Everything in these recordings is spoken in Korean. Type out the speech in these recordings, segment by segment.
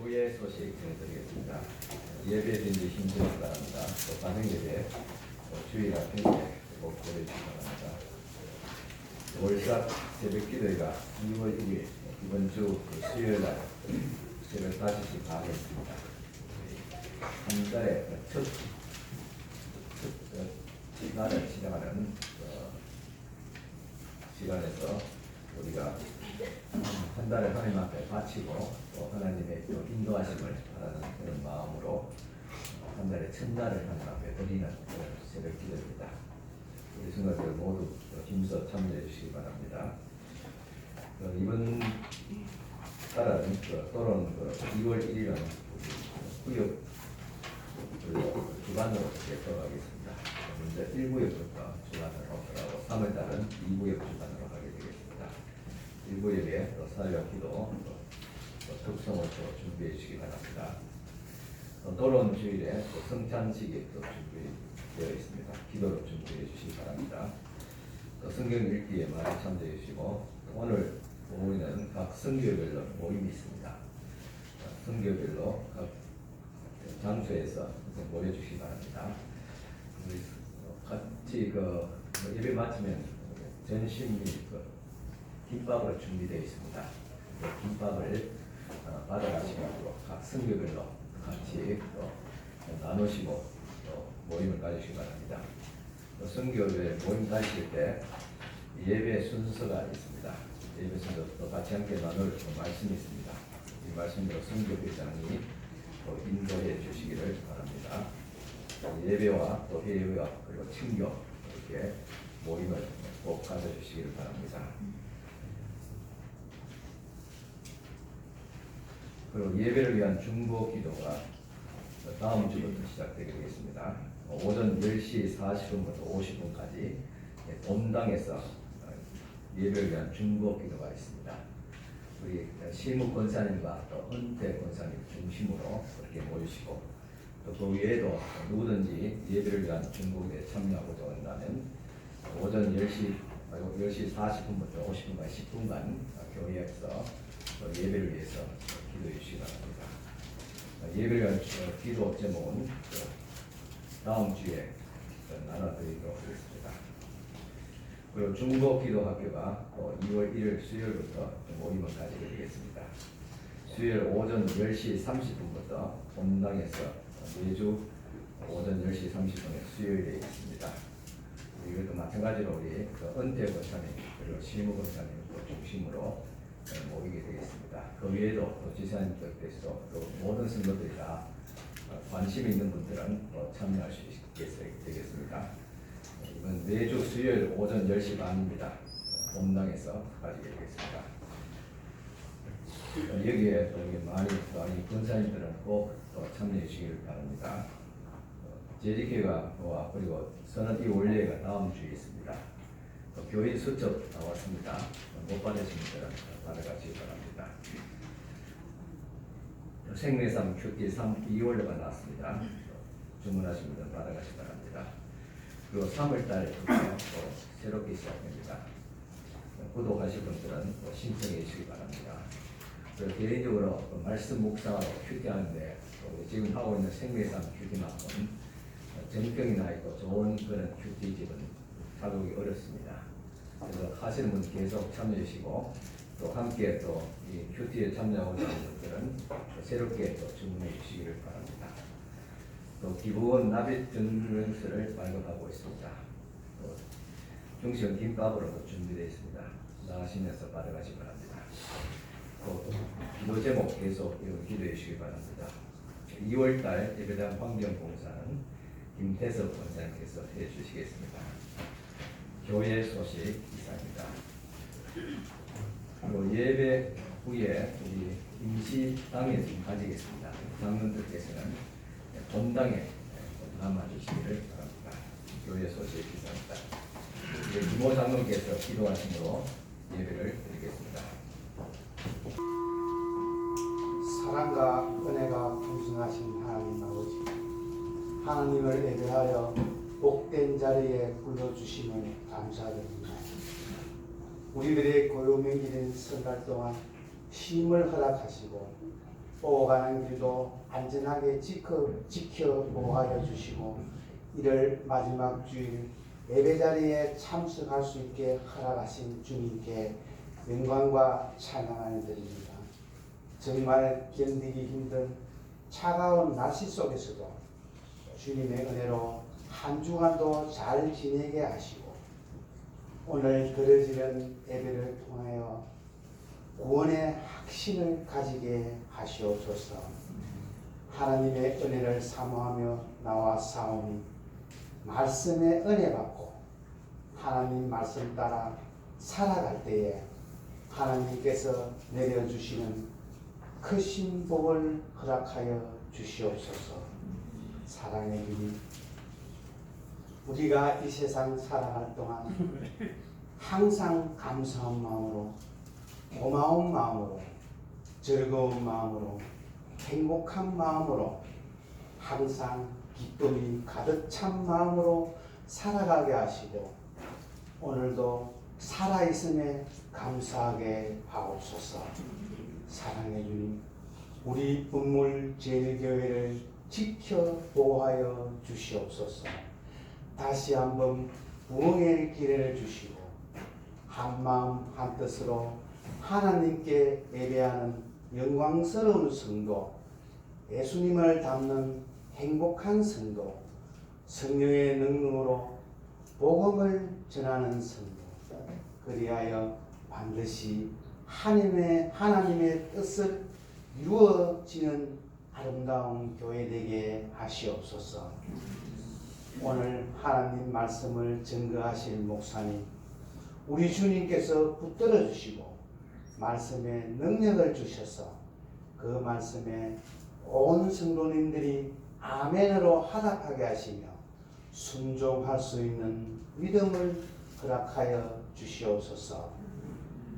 교회 소식 전해드리겠습니다. 예배 준비 힘쓰시기 바랍니다. 또 가정 예배 주일과 평일에 꼭 보내주시기 바랍니다. 월삭 새벽 기도회가 2월 1일 이번 주 수요일날 새벽 5시 반에 있습니다. 한 달에 첫 시간을 시작하는 시간에서 우리가 한 달에 하나님 앞에 바치고 또 하나님의 또 인도하심을 바라는 그런 마음으로 한 달의 첫날을 하나님 앞에 드리는 그런 새벽 기도입니다. 우리 성도들 모두 힘써 참여해 주시기 바랍니다. 이번 달은 또는 2월 1일은 구역 주간으로 들어가겠습니다. 먼저 1구역부터 주간으로 들어가고 3월 달은 2구역 주간으로 하게 되겠습니다. 1구역에 또 사회와 기도 또 특성을 또 준비해 주시기 바랍니다. 돌아온 주일에 또 성찬식이 또 준비되어 있습니다. 기도로 준비해 주시기 바랍니다. 또 성경 읽기에 많이 참여해 주시고 오늘 모이는 각 성교별로 모임이 있습니다. 성교별로 각 장소에서 모여주시기 바랍니다. 같이 예배 마치면 전심 및 김밥으로 준비되어 있습니다. 김밥을 받아가시고 각 성교별로 같이 또 나누시고 또 모임을 가지시기 바랍니다. 성교별 모임 가실 때 예배 순서가 있습니다. 예배 순서 또 같이 함께 나눌 말씀이 있습니다. 이 말씀대로 성교회장이 또 인도해 주시기를 바랍니다. 예배와 또 회의와 그리고 친교 이렇게 모임을 꼭 가져주시기를 바랍니다. 그리고 예배를 위한 중보 기도가 다음 주부터 시작되게 되겠습니다. 오전 10시 40분부터 50분까지 본당에서 예배를 위한 중보 기도가 있습니다. 우리 시무 권사님과 또 은퇴 권사님 중심으로 그렇게 모이시고 또 그 외에도 누구든지 예배를 위한 중보기도에 참여하고자 한다면 오전 10시 40분부터 50분까지 10분간 교회에서 예배를 위해서 기도해 주시기 바랍니다. 예배를 위한 기도 제목은 다음 주에 나눠드리도록 하겠습니다. 그리고 중보기도학교가 2월 1일 수요일부터 모임을 가지게 되겠습니다. 수요일 오전 10시 30분부터 본당에서 매주 오전 10시 30분에 수요일에 있습니다. 이것도 마찬가지로 우리 은퇴 권사님 그리고 시무 권사님 중심으로 모이게 되겠습니다. 그 외에도 지사님들께서 또 모든 성도들이 다 관심 있는 분들은 참여할 수 있게 되겠습니다. 이번 매주 수요일 오전 10시 반입니다. 본당에서 가지게 되겠습니다. 여기에 많이 권사님들은 꼭 참여해 주시길 바랍니다. 재직회가 그리고 선언 이 원례가 다음 주에 있습니다. 교인 수첩 나왔습니다. 못 받으신 분들은 받아가시기 바랍니다. 생매삼 큐티 2월로가 나왔습니다. 주문하신 분들은 받아가시기 바랍니다. 그리고 3월달부터 새롭게 시작됩니다. 구독하실 분들은 신청해 주시기 바랍니다. 그리고 개인적으로 말씀 묵상하고 큐티하는데 지금 하고 있는 생매삼 큐티만큼 정평이 나 있고 좋은 그런 큐티집은 하기 어렵습니다. 그래서 하시는 분 계속 참여해 주시고 또 함께 또 이 큐티에 참여하고자 하는 분들은 새롭게 또 주문해 주시기를 바랍니다. 또 기부원 납입 전문서를 발급하고 있습니다. 또 중식 김밥으로도 준비되어 있습니다. 나가시면서 받아가시기 바랍니다. 또 기도 제목 계속 기도해 주시기 바랍니다. 2월달 예배당 환경봉사는 김태석 권사님께서 해주시겠습니다. 교회 소식 이상입니다. 그리고 예배 후에 우리 임시당에 좀 가지겠습니다. 장로들께서는 본당에 남아주시기를 바랍니다. 교회 소식 이상입니다. 이모 장로께서 기도하심으로 예배를 드리겠습니다. 사랑과 은혜가 풍성하신 하나님 아버지, 하나님을 예배하여 복된 자리에 불러주심을 감사드립니다. 우리들의 고요명기된 설날 동안 쉼을 허락하시고 오가는 길도 안전하게 지켜 보호하여 주시고 이를 마지막 주일 예배 자리에 참석할 수 있게 허락하신 주님께 영광과 찬양을 드립니다. 정말 견디기 힘든 차가운 날씨 속에서도 주님의 은혜로 한 주간도 잘 지내게 하시고 오늘 드려지는 예배를 통하여 구원의 확신을 가지게 하시옵소서. 하나님의 은혜를 사모하며 나와 싸우니 말씀의 은혜 받고 하나님 말씀 따라 살아갈 때에 하나님께서 내려주시는 크신 복을 허락하여 주시옵소서. 사랑의 주님, 우리가 이 세상 살아갈 동안 항상 감사한 마음으로, 고마운 마음으로, 즐거운 마음으로, 행복한 마음으로, 항상 기쁨이 가득 찬 마음으로 살아가게 하시고 오늘도 살아있음에 감사하게 하옵소서. 사랑의 주님, 우리 문물 제일교회를 지켜 보호하여 주시옵소서. 다시 한번 부흥의 기회를 주시고 한 마음 한 뜻으로 하나님께 예배하는 영광스러운 성도, 예수님을 닮는 행복한 성도, 성령의 능력으로 복음을 전하는 성도, 그리하여 반드시 하나님의 뜻을 이루어지는 아름다운 교회 되게 하시옵소서. 오늘 하나님 말씀을 증거하실 목사님, 우리 주님께서 붙들어 주시고 말씀에 능력을 주셔서 그 말씀에 온 성도님들이 아멘으로 화답하게 하시며 순종할 수 있는 믿음을 허락하여 주시옵소서.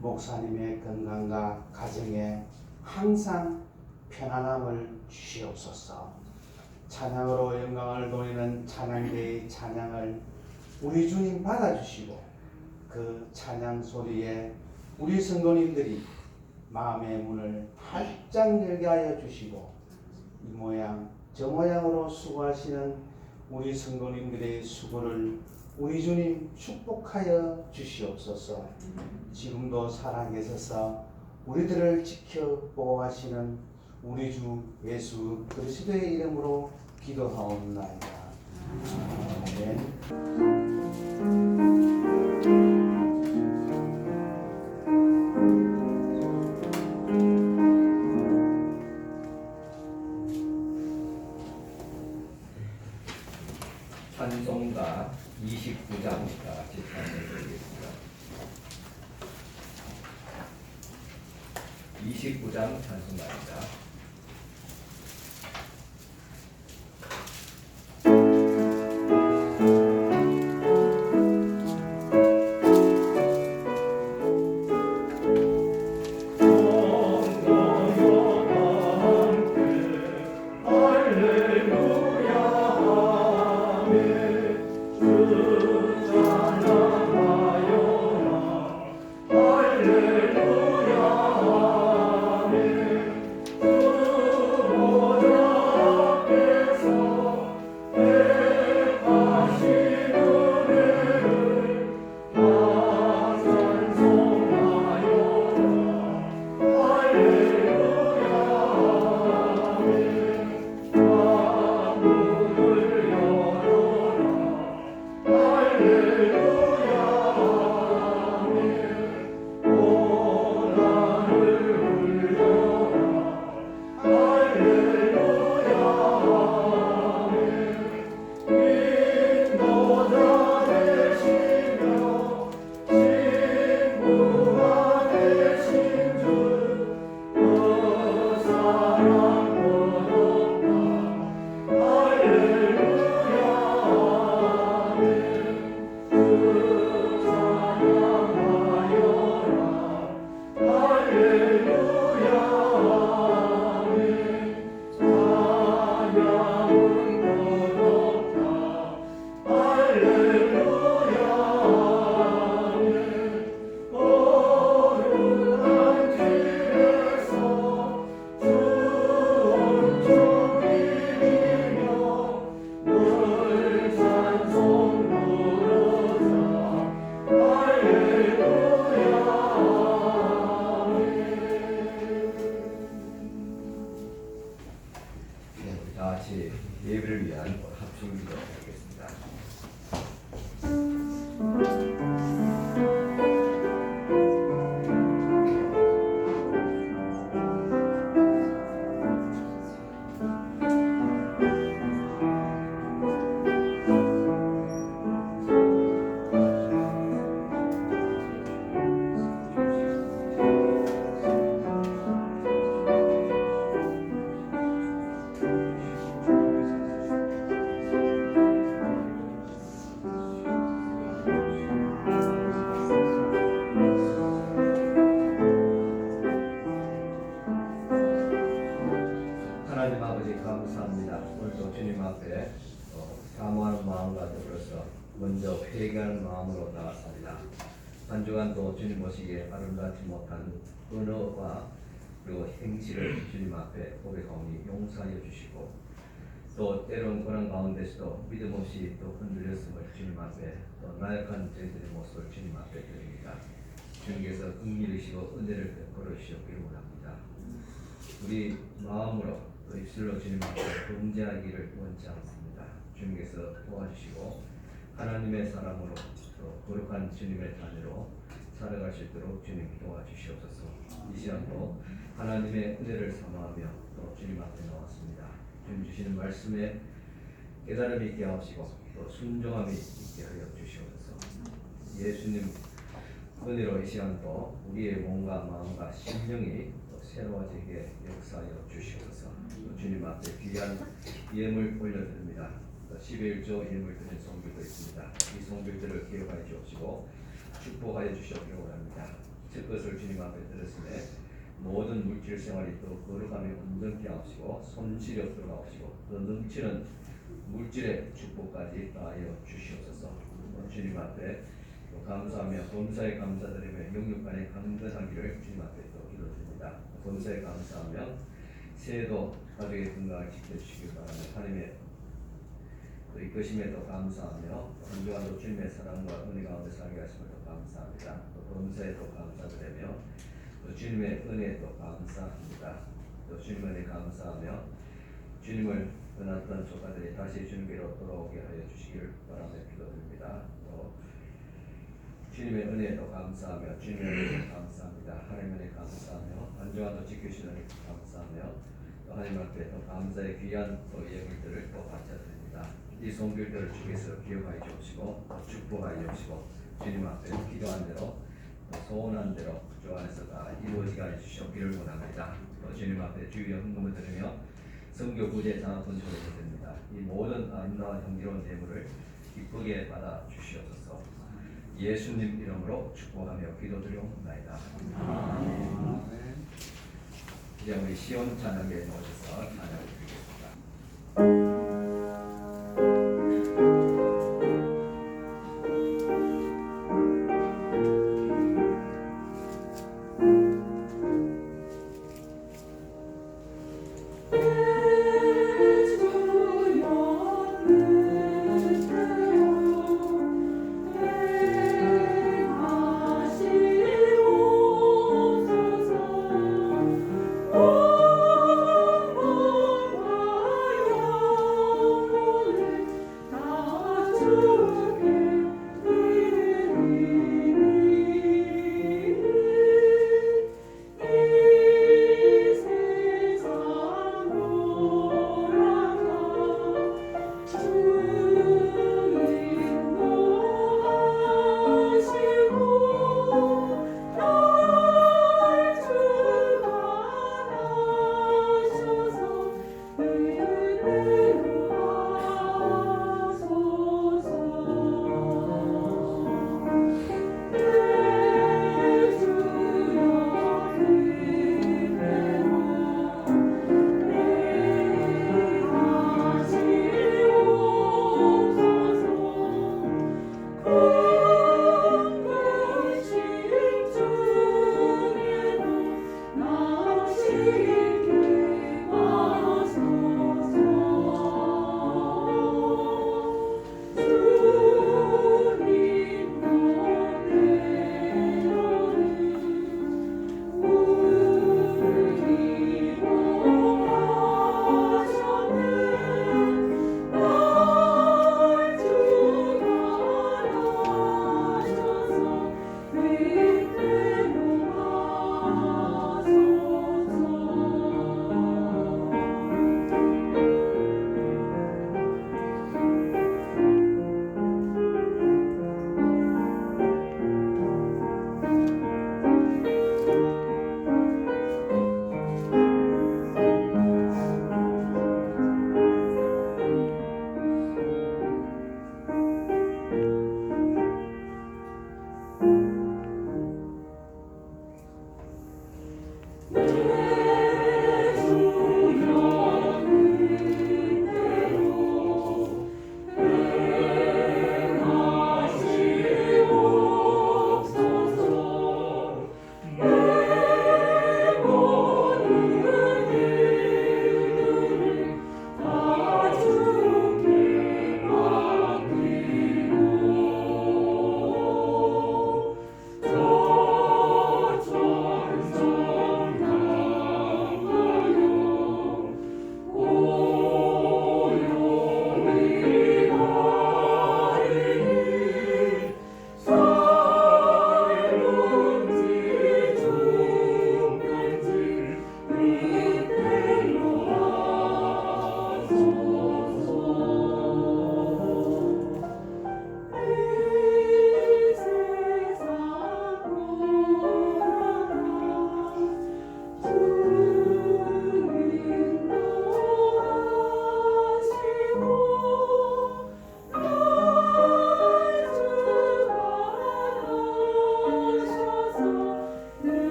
목사님의 건강과 가정에 항상 편안함을 주시옵소서. 찬양으로 영광을 돌리는 찬양대의 찬양을 우리 주님 받아주시고 그 찬양 소리에 우리 성도님들이 마음의 문을 활짝 열게 하여 주시고 이 모양 저 모양으로 수고하시는 우리 성도님들의 수고를 우리 주님 축복하여 주시옵소서. 지금도 살아계셔서 우리들을 지켜 보호하시는 우리 주 예수 그리스도의 이름으로 기도하옵나이다. 아멘. 찬송가 29장입니다. 같이 찬송드리겠습니다. 29장 찬송가입니다. 할렐루야 같이 예배를 위한 합심 기도하겠습니다. 하나님 아버지 감사합니다. 오늘도 주님 앞에 사모하는 마음과 더불어서 먼저 회개하는 마음으로 나아갑니다. 한 주간도 주님 보시기에 아름답지 못한 언어와 그리고 행실을 주님 앞에 고백하오니 용서하여 주시고 또 때론 고난 가운데서도 믿음 없이 또 흔들렸음을 주님 앞에 또 나약한 저희들의 모습을 주님 앞에 드립니다. 주님께서 긍휼이시고 은혜를 베풀어 주시옵기를 원합니다. 우리 마음으로 또 입술로 주님 앞에 범죄하기를 원치 않습니다. 주님께서 도와주시고 하나님의 사람으로 또 거룩한 주님의 자녀로 살아갈 수 있도록 주님 도와주시옵소서. 이 시간도 하나님의 은혜를 사모하며 또 주님 앞에 나왔습니다. 주님 주시는 말씀에 깨달음이 있게 하시고 또 순종함이 있게 하여 주시옵소서. 예수님 은혜로 이 시간도 우리의 몸과 마음과 심령이 또 새로워지게 역사하여 주시옵소서. 또 주님 앞에 귀한 예물 올려드립니다. 11조 예물 드린 성결도 있습니다. 이 성결들을 기억하여 주옵시고 축복하여 주시옵기를 원합니다. 제 것을 주님 앞에 드렸음에 모든 물질 생활이 또 거룩함이 온전케 하시고 손실이 없도록 하시고 또 넘치는 물질의 축복까지 더하여 주시옵소서. 주님 앞에 감사하며 범사에 감사드리며 영육간에 강건하기를 주님 앞에 또 기도드립니다. 범사에 감사하며 새해도 가족의 건강을 지켜주시길 바라며 하나님의 또 이끄심에도 감사하며 한 주간도 주님의 사랑과 은혜 가운데 살게 하심에도 감사합니다. 또 범사에도 감사드리며 또 주님의 은혜에도 감사합니다. 또 주님의 은혜 감사하며 주님을 떠났던 조카들이 다시 주님께로 돌아오게 하여 주시기를 바라며 기도드립니다. 또 주님의 은혜에도 감사하며 주님의 은혜에도 감사합니다. 하나님의 은혜 감사하며 한 주간도 지켜주시는 은혜 감사하며 또 하나님 앞에 또 감사의 귀한 또 예물들을 또 바쳐드립니다. 이 성결들을 주께서 기억하여 주시고 축복하여 주시고 주님 앞에 기도한 대로 또 소원한 대로 주 안에서 다 이루어지게 하여 주시옵기를 원합니다. 또 주님 앞에 주의 헌금을 드리며 성교 구제 장학금 소리를 드립니다. 이 모든 아름다운 향기로운 예물을 기쁘게 받아 주시옵소서. 예수님 이름으로 축복하며 기도드리옵나이다. 이제 우리 시온 찬양에 모셔서 찬양을 드리겠습니다. Oh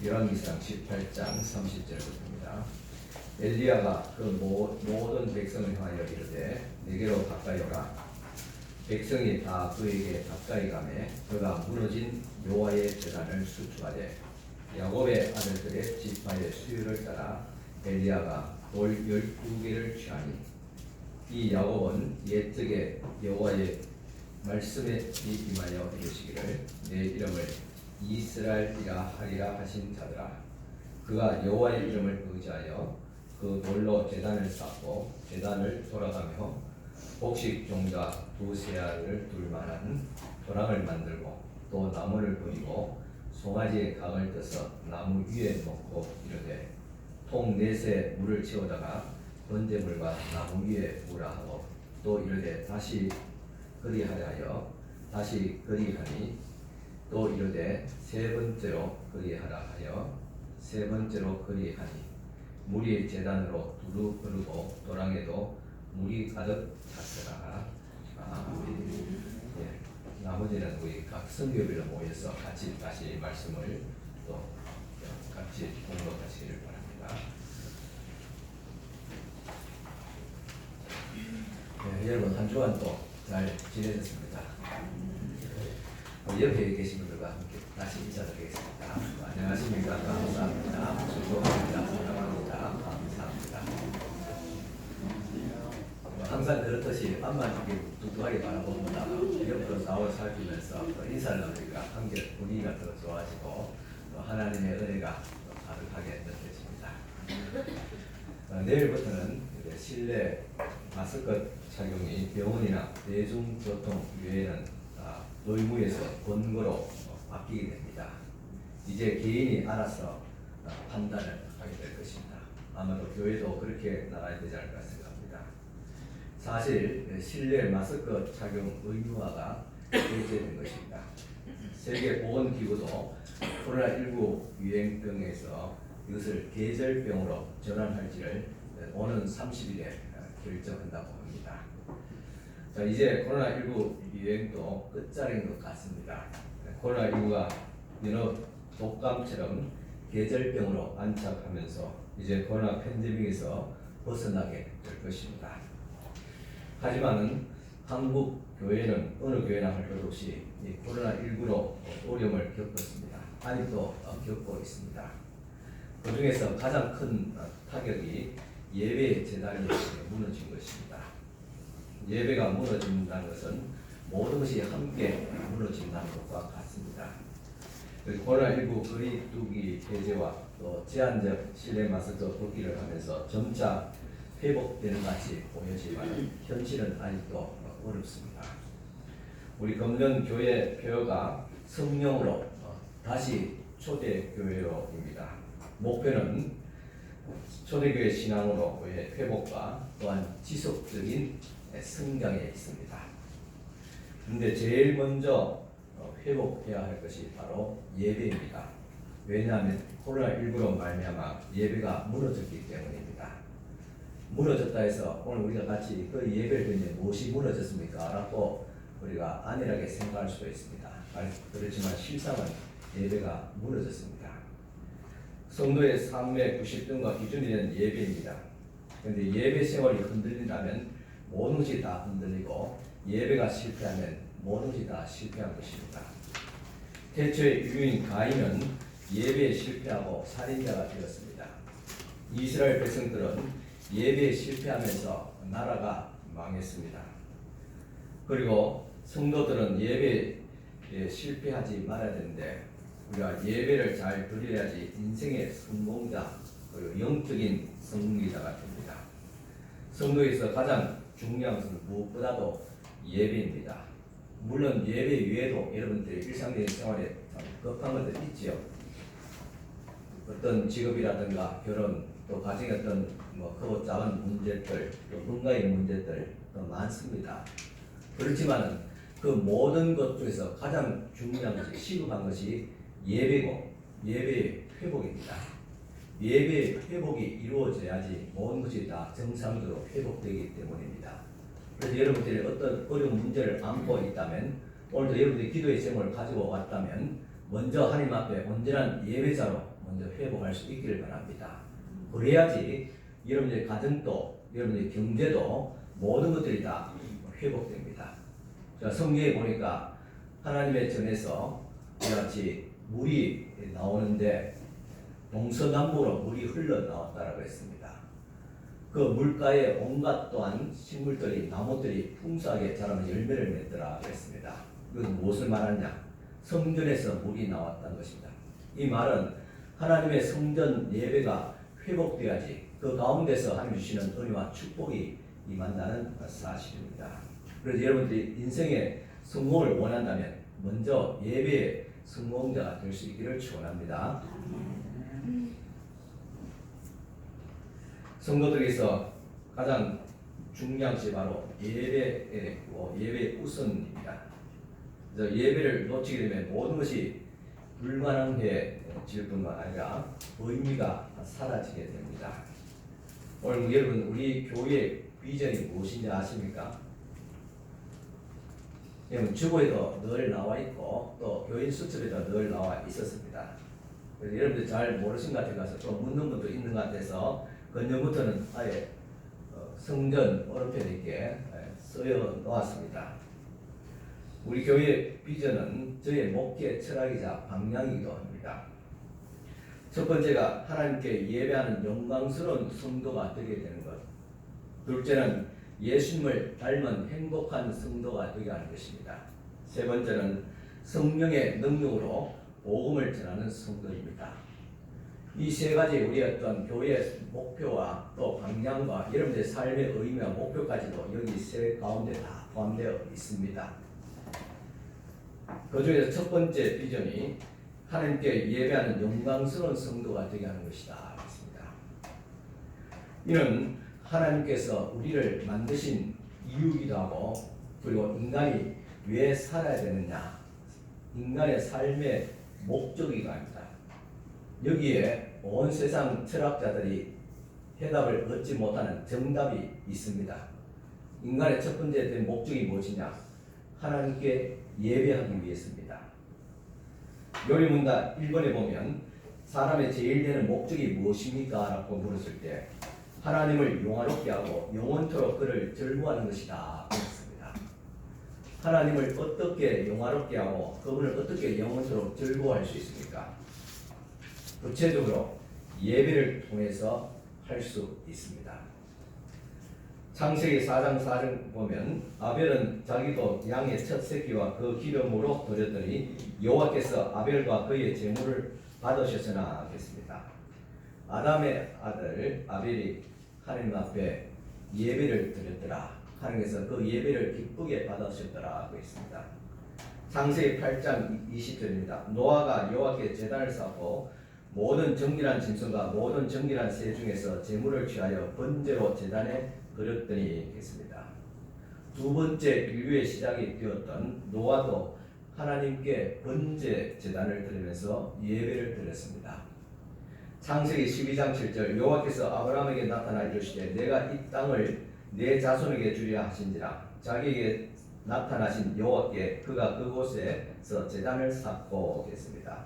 열왕기상 18장 30절부터입니다. 엘리야가 그 모든 백성을 향하여 이르되 내게로 가까이 오라. 백성이 다 그에게 가까이 가매 그가 무너진 여호와의 제단을 수축하되 야곱의 아들들의 지파의 수요를 따라 엘리야가 돌 12개를 취하니 이 야곱은 옛적에 여호와의 말씀에 임하여 이르시기를 내 이름을 이스라엘이라 하리라 하신 자들아. 그가 여호와의 이름을 의지하여 그 돌로 제단을 쌓고 제단을 돌아가며 곡식 종자 두세 알을 둘 만한 도랑을 만들고 또 나무를 버리고 송아지의 각을 떠서 나무 위에 놓고 이르되 통 넷에 물을 채우다가 번제물과 나무 위에 무라 하고 또 이르되 다시 그리하려 하여 다시 그리하니 또 이르되 세 번째로 그리하라 하여 세 번째로 그리하니 물이 제단으로 두루 흐르고 도랑에도 물이 가득 찼더라. 예, 나머지는 우리 각 성교별로 모여서 같이 다시 말씀을 또 같이 공독하시기를 바랍니다. 네, 여러분 한 주간 또 잘 지내셨습니다. 옆에 계신 분들과 함께 다시 인사드리겠습니다. 안녕하십니까. 감사합니다. 축복합니다. 사랑합니다. 감사합니다. 항상 그렇듯이 앞만 이렇게 뚱뚱하게 바라보다가 옆으로 나와 살피면서 인사를 나누니까 한결 분위기가 더 좋아지고 또 하나님의 은혜가 더 가득하게 느껴집니다. 내일부터는 실내 마스크 착용이 병원이나 대중교통 외에는 의무에서 권고로 바뀌게 됩니다. 이제 개인이 알아서 판단을 하게 될 것입니다. 아마도 교회도 그렇게 나가야 되지 않을까 생각합니다. 사실 실내 마스크 착용 의무화가 제재된 것입니다. 세계보건기구도 코로나19 유행병에서 이것을 계절병으로 전환할지를 오는 30일에 결정한다고 합니다. 자, 이제 코로나19 유행도 끝자리인 것 같습니다. 코로나19가 여러 독감처럼 계절병으로 안착하면서 이제 코로나 팬데믹에서 벗어나게 될 것입니다. 하지만은 한국 교회는 어느 교회나 할 것 없이 이 코로나19로 어려움을 겪었습니다. 아직도 겪고 있습니다. 그 중에서 가장 큰 타격이 예배 재단이 무너진 것입니다. 예배가 무너진다는 것은 모든 것이 함께 무너진다는 것과 같습니다. 코로나19 거리두기 해제와 또 제한적 실내 마스크 벗기를 하면서 점차 회복되는 같이 보여지만 현실은 아직도 어렵습니다. 우리 검정교회 표어가 성령으로 다시 초대교회로입니다. 목표는 초대교회 신앙으로의 회복과 또한 지속적인 성장에 있습니다. 그런데 제일 먼저 회복해야 할 것이 바로 예배입니다. 왜냐하면 코로나19로 말미암아 예배가 무너졌기 때문입니다. 무너졌다 해서 오늘 우리가 같이 그 예배를 드리면 무엇이 무너졌습니까? 라고 우리가 안일하게 생각할 수도 있습니다. 그렇지만 실상은 예배가 무너졌습니다. 성도의 삶의 구실등과 기준이 되는 예배입니다. 그런데 예배 생활이 흔들린다면 모든 것이 다 흔들리고 예배가 실패하면 모든 것이 다 실패한 것입니다. 태초의 유인 가인은 예배에 실패하고 살인자가 되었습니다. 이스라엘 백성들은 예배에 실패하면서 나라가 망했습니다. 그리고 성도들은 예배에 실패하지 말아야 되는데 우리가 예배를 잘 드려야지 인생의 성공자 그리고 영적인 성공자가 됩니다. 성도에서 가장 중요한 것은 무엇보다도 예배입니다. 물론 예배 외에도 여러분들의 일상적인 생활에 급한 것들 있지요. 어떤 직업이라든가 결혼 또 가정의 어떤 크고 작은 문제들 또 건강의 문제들 또 많습니다. 그렇지만 그 모든 것 중에서 가장 중요한 것이 시급한 것이 예배고 예배의 회복입니다. 예배의 회복이 이루어져야지 모든 것이 다 정상적으로 회복되기 때문입니다. 그래서 여러분들이 어떤 어려운 문제를 안고 있다면 오늘도 여러분들이 기도의 제목을 가지고 왔다면 먼저 하나님 앞에 온전한 예배자로 먼저 회복할 수 있기를 바랍니다. 그래야지 여러분의 가정도, 여러분의 경제도 모든 것들이 다 회복됩니다. 자, 성경에 보니까 하나님의 전에서 이와 같이 물이 나오는데 동서남북으로 물이 흘러나왔다라고 했습니다. 그 물가에 온갖 또한 식물들이, 나무들이 풍성하게 자라면 열매를 맺더라고 했습니다. 이것은 무엇을 말하냐? 성전에서 물이 나왔다는 것입니다. 이 말은 하나님의 성전 예배가 회복되어야지 그 가운데서 하나님 주시는 은혜와 축복이 임한다는 사실입니다. 그래서 여러분들이 인생의 성공을 원한다면 먼저 예배의 성공자가 될 수 있기를 축원합니다. 성도들에게서 가장 중요한 것이 바로 예배의 우선입니다. 그래서 예배를 놓치게 되면 모든 것이 불가능해질 뿐만 아니라 의미가 사라지게 됩니다. 오늘 여러분 우리 교회의 비전이 무엇인지 아십니까? 여러분 주보에도 늘 나와 있고 또 교인 수첩에도 늘 나와 있었습니다. 그래서 여러분들 잘 모르신 것 같아서 좀 묻는 분도 있는 것 같아서 건전부터는 아예 성전 오른편에 있게 쓰여 놓았습니다. 우리 교회의 비전은 저의 목회 철학이자 방향이기도 합니다. 첫 번째가 하나님께 예배하는 영광스러운 성도가 되게 되는 것. 둘째는 예수님을 닮은 행복한 성도가 되게 하는 것입니다. 세 번째는 성령의 능력으로 복음을 전하는 성도입니다. 이 세 가지 우리의 어떤 교회의 목표와 또 방향과 여러분들의 삶의 의미와 목표까지도 여기 세 가운데 다 포함되어 있습니다. 그 중에서 첫 번째 비전이 하나님께 예배하는 영광스러운 성도가 되게 하는 것이다. 그렇습니다. 이는 하나님께서 우리를 만드신 이유이기도 하고 그리고 인간이 왜 살아야 되느냐 인간의 삶의 목적이기도 합니다. 여기에 온 세상 철학자들이 해답을 얻지 못하는 정답이 있습니다. 인간의 첫 번째 된 목적이 무엇이냐? 하나님께 예배하기 위해서입니다. 요리문답 1번에 보면 사람의 제일 되는 목적이 무엇입니까? 라고 물었을 때 하나님을 영화롭게 하고 영원토록 그를 절구하는 것이다. 그렇습니다. 하나님을 어떻게 영화롭게 하고 그분을 어떻게 영원토록 절구할 수 있습니까? 구체적으로 예배를 통해서 할 수 있습니다. 창세기 4장 4절 보면 아벨은 자기도 양의 첫 새끼와 그 기름으로 드렸더니 여호와께서 아벨과 그의 제물을 받으셨으나 하겠습니다. 아담의 아들 아벨이 하나님 앞에 예배를 드렸더라. 하나님께서 그 예배를 기쁘게 받으셨더라 하고 있습니다. 창세기 8장 20절입니다. 노아가 여호와께 제단을 쌓고 모든 정결한 짐승과 모든 정결한 새 중에서 제물을 취하여 번제로 제단에 드렸더니 했습니다. 두 번째 인류의 시작이 되었던 노아도 하나님께 번제 제단을 드리면서 예배를 드렸습니다. 창세기 12장 7절 여호와께서 아브라함에게 나타나 이르시되 내가 이 땅을 내 자손에게 주리라 하신지라 자기에게 나타나신 여호와께 그가 그곳에서 제단을 쌓고 했습니다.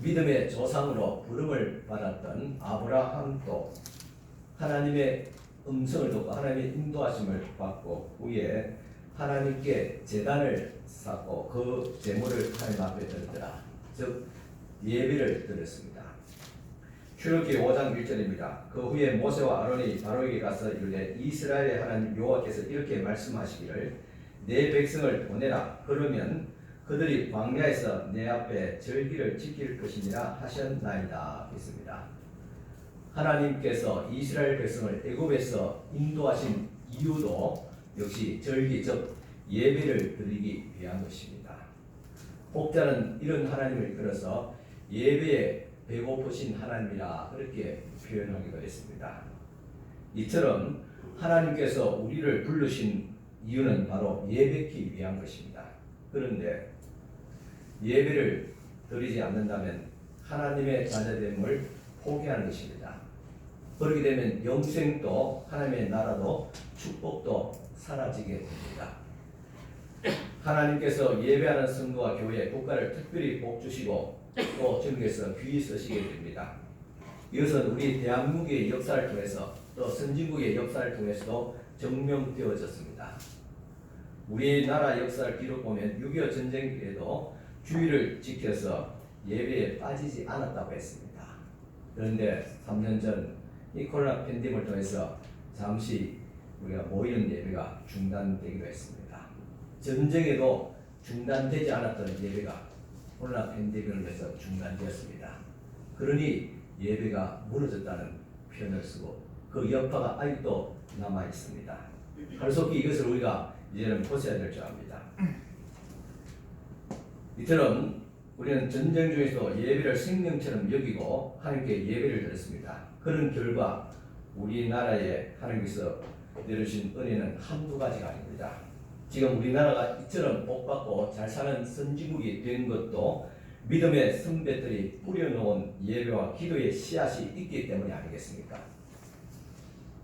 믿음의 조상으로 부름을 받았던 아브라함도 하나님의 음성을 듣고 하나님의 인도하심을 받고 후에 하나님께 제단을 쌓고 그 제물을 하나님 앞에 드렸더라. 즉 예배를 드렸습니다. 출애굽기 5장 1절입니다. 그 후에 모세와 아론이 바로에게 가서 이르되 이스라엘의 하나님 여호와께서 이렇게 말씀하시기를 내 백성을 보내라. 그러면 그들이 광야에서 내 앞에 절기를 지킬 것이니라 하셨나이다. 했습니다. 하나님께서 이스라엘 백성을 애굽에서 인도하신 이유도 역시 절기 즉 예배를 드리기 위한 것입니다. 혹자는 이런 하나님을 이끌어서 예배에 배고프신 하나님이라 그렇게 표현하기도 했습니다. 이처럼 하나님께서 우리를 부르신 이유는 바로 예배하기 위한 것입니다. 그런데 예배를 드리지 않는다면 하나님의 자녀됨을 포기하는 것입니다. 그렇게 되면 영생도 하나님의 나라도 축복도 사라지게 됩니다. 하나님께서 예배하는 성도와 교회, 국가를 특별히 복주시고 또 전국에서 귀히 쓰시게 됩니다. 이것은 우리 대한민국의 역사를 통해서 또 선진국의 역사를 통해서도 증명되어졌습니다. 우리나라 역사를 기록 보면 6.25 전쟁에도 주의를 지켜서 예배에 빠지지 않았다고 했습니다. 그런데 3년 전 이 코로나 팬데믹을 통해서 잠시 우리가 모이는 예배가 중단되기도 했습니다. 전쟁에도 중단되지 않았던 예배가 코로나 팬데믹을 위해서 중단되었습니다. 그러니 예배가 무너졌다는 표현을 쓰고 그 여파가 아직도 남아 있습니다. 하루속히 이것을 우리가 이제는 고쳐야 될 줄 압니다. 이처럼 우리는 전쟁 중에서도 예배를 생명처럼 여기고 하나님께 예배를 드렸습니다. 그런 결과 우리나라에 하나님께서 내려주신 은혜는 한두 가지가 아닙니다. 지금 우리나라가 이처럼 복받고 잘 사는 선진국이 된 것도 믿음의 선배들이 뿌려놓은 예배와 기도의 씨앗이 있기 때문이 아니겠습니까?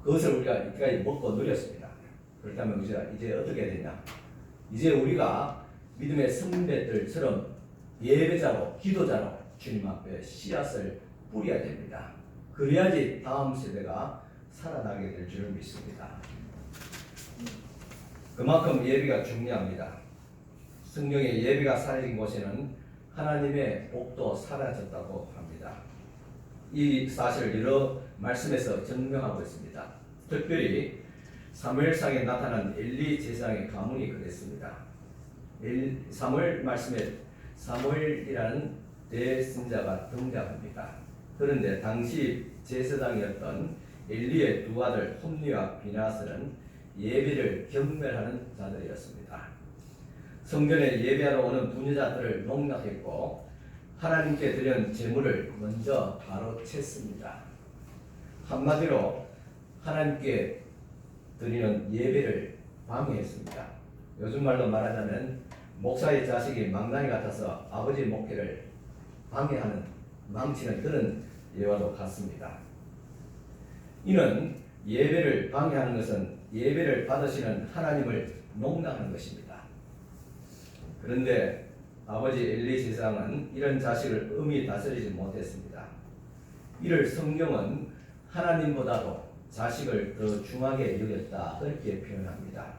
그것을 우리가 이때까지 먹고 누렸습니다. 그렇다면 우리가 이제 어떻게 되냐? 이제 우리가 믿음의 선배들처럼 예배자로 기도자로 주님 앞에 씨앗을 뿌려야 됩니다. 그래야지 다음 세대가 살아나게 될 줄 믿습니다. 그만큼 예배가 중요합니다. 성경에 예배가 사라진 곳에는 하나님의 복도 사라졌다고 합니다. 이 사실을 여러 말씀에서 증명하고 있습니다. 특별히 사무엘상에 나타난 엘리 제사장의 가문이 그랬습니다. 사무엘 말씀에 사무엘이라는 대선자가 등장합니다. 그런데 당시 제사장이었던 엘리의 두 아들 홈리와 비나스는 예배를 경멸하는 자들이었습니다. 성전에 예배하러 오는 부녀자들을 농락했고 하나님께 드린 제물을 먼저 바로 챘습니다. 한마디로 하나님께 드리는 예배를 방해했습니다. 요즘 말로 말하자면 목사의 자식이 망나니 같아서 아버지 목회를 방해하는 망치는 그런 예와도 같습니다. 이는 예배를 방해하는 것은 예배를 받으시는 하나님을 농락하는 것입니다. 그런데 아버지 엘리 제사장은 이런 자식을 엄히 다스리지 못했습니다. 이를 성경은 하나님보다도 자식을 더 중하게 여겼다 그렇게 표현합니다.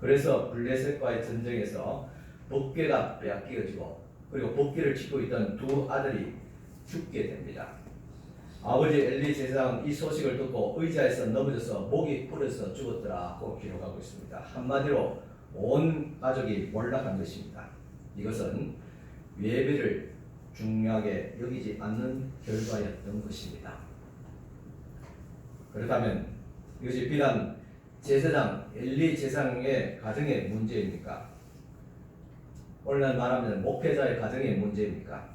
그래서 블레셋과의 전쟁에서 법궤가 빼앗겨지고 그리고 법궤를 짓고 있던 두 아들이 죽게 됩니다. 아버지 엘리 제사장은 이 소식을 듣고 의자에서 넘어져서 목이 부러져서 죽었더라고 기록하고 있습니다. 한마디로 온 가족이 몰락한 것입니다. 이것은 예배를 중요하게 여기지 않는 결과였던 것입니다. 그렇다면 이것이 비단 제사장 엘리 제사장의 가정의 문제입니까? 오늘날 말하면 목회자의 가정의 문제입니까?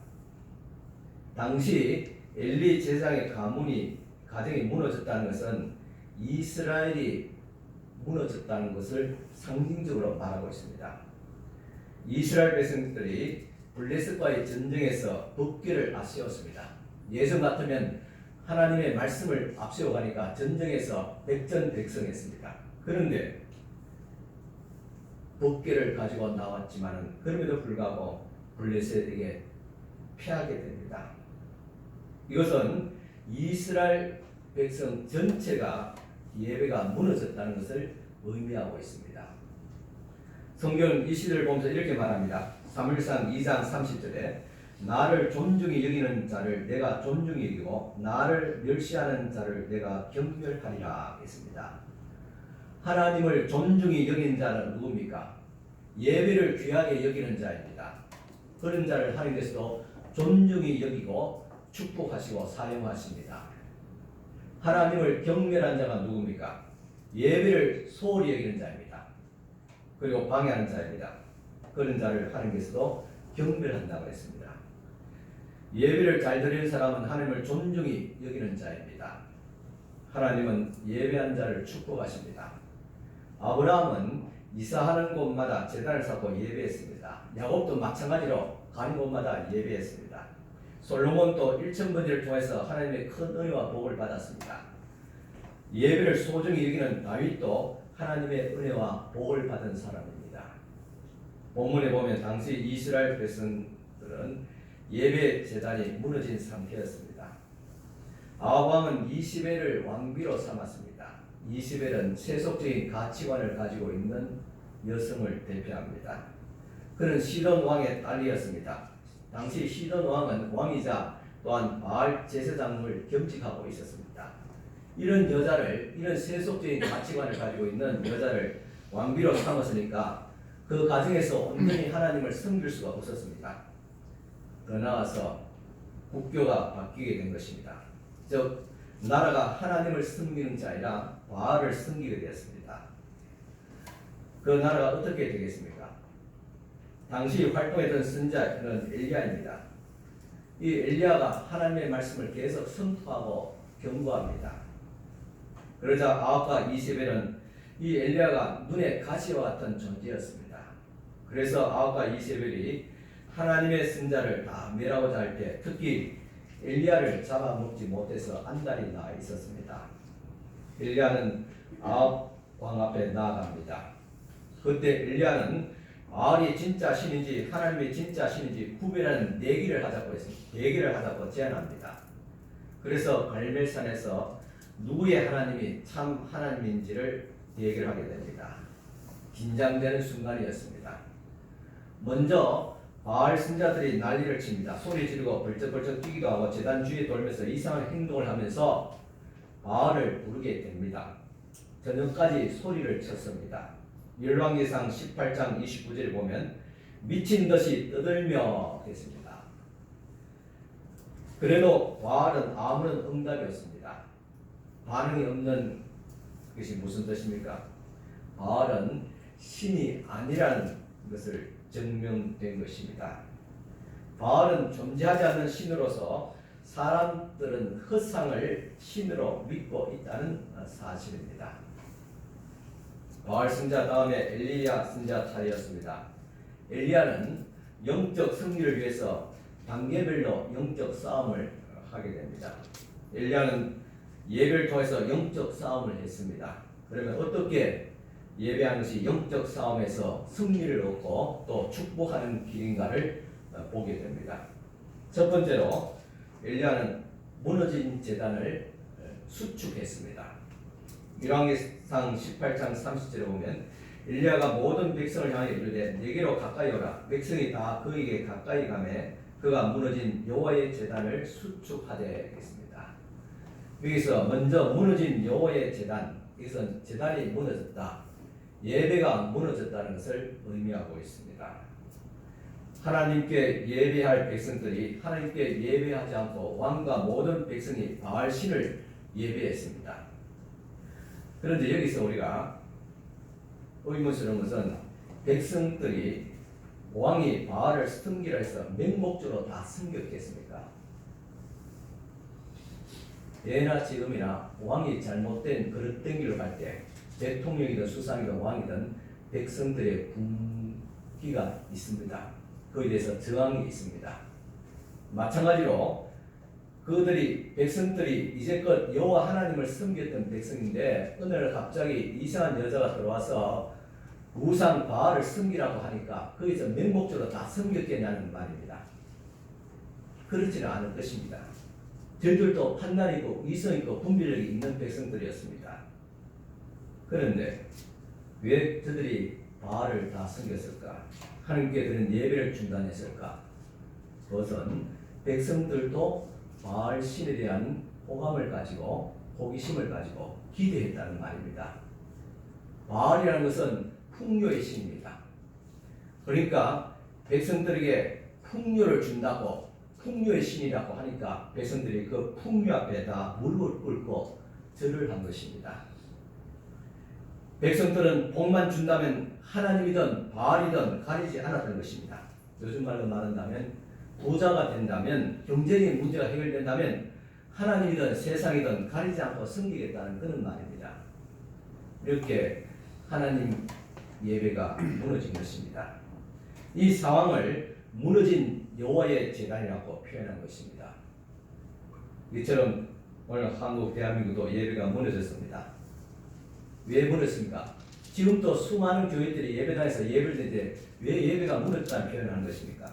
당시 엘리 제사장의 가정이 무너졌다는 것은 이스라엘이 무너졌다는 것을 상징적으로 말하고 있습니다. 이스라엘 백성들이 블레셋과의 전쟁에서 법궤를 앞세웠습니다. 예전 같으면 하나님의 말씀을 앞세워가니까 전쟁에서 백전백승했습니다. 그런데 법궤를 가지고 나왔지만은 그럼에도 불구하고 블레셋에게 패하게 됩니다. 이것은 이스라엘 백성 전체가 예배가 무너졌다는 것을 의미하고 있습니다. 성경은 이 시대를 보면서 이렇게 말합니다. 사무엘상 2장 30절에 나를 존중히 여기는 자를 내가 존중히 여기고 나를 멸시하는 자를 내가 경멸하리라 했습니다. 하나님을 존중히 여기는 자는 누굽니까? 예배를 귀하게 여기는 자입니다. 그런 자를 하나님께서도 존중히 여기고 축복하시고 사용하십니다. 하나님을 경멸한 자가 누굽니까? 예배를 소홀히 여기는 자입니다. 그리고 방해하는 자입니다. 그런 자를 하나님께서도 경멸한다고 했습니다. 예배를 잘 드리는 사람은 하나님을 존중히 여기는 자입니다. 하나님은 예배한 자를 축복하십니다. 아브라함은 이사하는 곳마다 제단을 쌓고 예배했습니다. 야곱도 마찬가지로 가는 곳마다 예배했습니다. 솔로몬도 1000번제를 통해서 하나님의 큰 은혜와 복을 받았습니다. 예배를 소중히 여기는 다윗도 하나님의 은혜와 복을 받은 사람입니다. 본문에 보면 당시 이스라엘 백성들은 예배 제단이 무너진 상태였습니다. 아합 왕은 이시벨을 왕비로 삼았습니다. 이시벨은 세속적인 가치관을 가지고 있는 여성을 대표합니다. 그는 시돈 왕의 딸이었습니다. 당시 시돈 왕은 왕이자 또한 바알 제사장을 겸직하고 있었습니다. 이런 세속적인 가치관을 가지고 있는 여자를 왕비로 삼았으니까 그 가정에서 온전히 하나님을 섬길 수가 없었습니다. 더 나아가서 국교가 바뀌게 된 것입니다. 즉 나라가 하나님을 섬기는 자 아니라 바알을 섬기게 되었습니다. 그 나라가 어떻게 되겠습니까? 당시 활동했던 선자는 엘리야입니다. 이 엘리야가 하나님의 말씀을 계속 선포하고 경고합니다. 그러자 아합과 이세벨은 이 엘리야가 눈의 가시와 같은 존재였습니다. 그래서 아합과 이세벨이 하나님의 선자를 다 멸하고자 할 때 특히 엘리야를 잡아먹지 못해서 안달이 나 있었습니다. 엘리야는 아합 왕 앞에 나아갑니다. 그때 엘리야는 바알이 진짜 신인지 하나님의 진짜 신인지 구별하는 내기를 하자고 제안합니다. 그래서 갈멜산에서 누구의 하나님이 참 하나님인지를 얘기를 하게 됩니다. 긴장되는 순간이었습니다. 먼저 바알 신자들이 난리를 칩니다. 소리 지르고 벌쩍벌쩍 뛰기도 하고 제단 주위에 돌면서 이상한 행동을 하면서 바알을 부르게 됩니다. 저녁까지 소리를 쳤습니다. 열왕기상 18장 29절에 보면 미친 듯이 떠들며 했습니다. 그래도 바알은 아무런 응답이 없습니다. 반응이 없는 것이 무슨 뜻입니까? 바알은 신이 아니라는 것을 증명된 것입니다. 바알은 존재하지 않는 신으로서 사람들은 헛상을 신으로 믿고 있다는 사실입니다. 바알 승자 다음에 엘리야 승자 차례였습니다. 엘리야는 영적 승리를 위해서 단계별로 영적 싸움을 하게 됩니다. 엘리야는 예배를 통해서 영적 싸움을 했습니다. 그러면 어떻게 예배하는 것이 영적 싸움에서 승리를 얻고 또 축복하는 길인가를 보게 됩니다. 첫 번째로 엘리야는 무너진 제단을 수축했습니다. 열왕기상 18장 30절에 보면 엘리야가 모든 백성을 향해 이르되 내게로 가까이 오라. 백성이 다 그에게 가까이 가매 그가 무너진 여호와의 제단을 수축하되 했습니다. 여기서 먼저 무너진 여호와의 제단, 여기서 제단이 무너졌다, 예배가 무너졌다는 것을 의미하고 있습니다. 하나님께 예배할 백성들이 하나님께 예배하지 않고 왕과 모든 백성이 바알 신을 예배했습니다. 그런데 여기서 우리가 의문스러운 것은 백성들이 왕이 바알을 섬기라 해서 맹목적으로 다 섬겼겠습니까? 예나 지금이나 왕이 잘못된 그릇된 길로 갈 때 대통령이든 수상이든 왕이든 백성들의 분기가 있습니다. 그에 대해서 저항이 있습니다. 마찬가지로 백성들이 이제껏 여호와 하나님을 섬겼던 백성인데 어느 날 갑자기 이상한 여자가 들어와서 우상 바알을 섬기라고 하니까 거기서 맹목적으로 다 섬겼겠냐는 말입니다. 그렇지는 않을 것입니다. 저들도 판단 있고 이성 있고 분별력이 있는 백성들이었습니다. 그런데 왜 저들이 바알을 다 섬겼을까? 하나님께 드린 예배를 중단했을까? 그것은 백성들도 바알 신에 대한 호감을 가지고 호기심을 가지고 기대했다는 말입니다. 바알이라는 것은 풍요의 신입니다. 그러니까 백성들에게 풍요를 준다고 풍요의 신이라고 하니까 백성들이 그 풍요 앞에 다 무릎을 꿇고 절을 한 것입니다. 백성들은 복만 준다면 하나님이든 바알이든 가리지 않았던 것입니다. 요즘 말로 말한다면 부자가 된다면 경제적인 문제가 해결된다면 하나님이든 세상이든 가리지 않고 섬기겠다는 그런 말입니다. 이렇게 하나님 예배가 무너진 것입니다. 이 상황을 무너진 여호와의 제단이라고 표현한 것입니다. 이처럼 오늘 한국 대한민국도 예배가 무너졌습니다. 왜 무너졌습니까? 지금도 수많은 교회들이 예배당에서 예배를 드는데 왜 예배가 무너졌다는 표현을 하는 것입니까?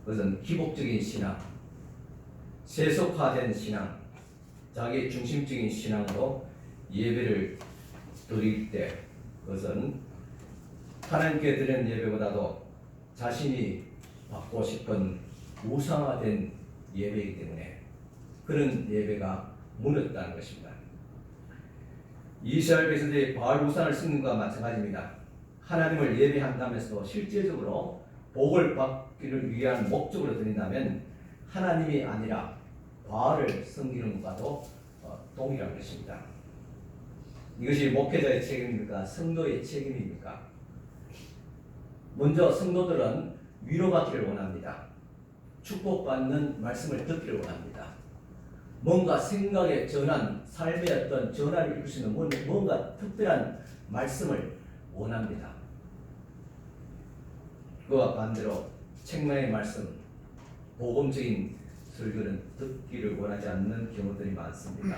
그것은 기복적인 신앙, 세속화된 신앙, 자기 중심적인 신앙으로 예배를 드릴 때 그것은 하나님께 드리는 예배보다도 자신이 받고 싶은 우상화된 예배이기 때문에 그런 예배가 무너졌다는 것입니다. 이스라엘 백성들이 바알 우상을 섬긴 것과 마찬가지입니다. 하나님을 예배한다면서도 실제적으로 복을 받기를 위한 목적으로 드린다면 하나님이 아니라 바알을 섬기는 것과도 동일한 것입니다. 이것이 목회자의 책임입니까? 성도의 책임입니까? 먼저 성도들은 위로받기를 원합니다. 축복받는 말씀을 듣기를 원합니다. 뭔가 생각의 전환, 삶의 어떤 전환을 이룰 수 있는 뭔가 특별한 말씀을 원합니다. 그와 반대로 책망의 말씀, 복음적인 설교는 듣기를 원하지 않는 경우들이 많습니다.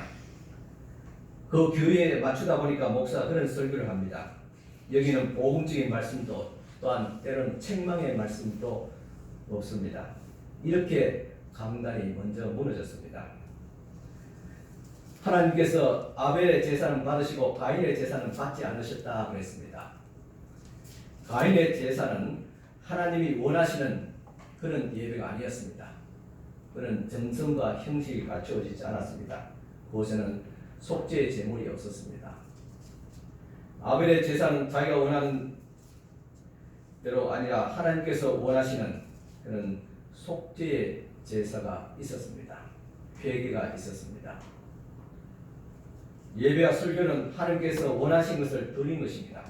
그 교회에 맞추다 보니까 목사가 그런 설교를 합니다. 여기는 복음적인 말씀도 또한 때로는 책망의 말씀도 없습니다. 이렇게 강단이 먼저 무너졌습니다. 하나님께서 아벨의 제사는 받으시고 가인의 제사는 받지 않으셨다 그랬습니다. 가인의 제사는 하나님이 원하시는 그런 예배가 아니었습니다. 그는 정성과 형식이 갖추어지지 않았습니다. 그곳에는 속죄의 제물이 없었습니다. 아벨의 제사는 자기가 원하는 대로 아니라 하나님께서 원하시는 그런 속죄의 제사가 있었습니다. 회개가 있었습니다. 예배와 설교는 하나님께서 원하신 것을 드린 것입니다.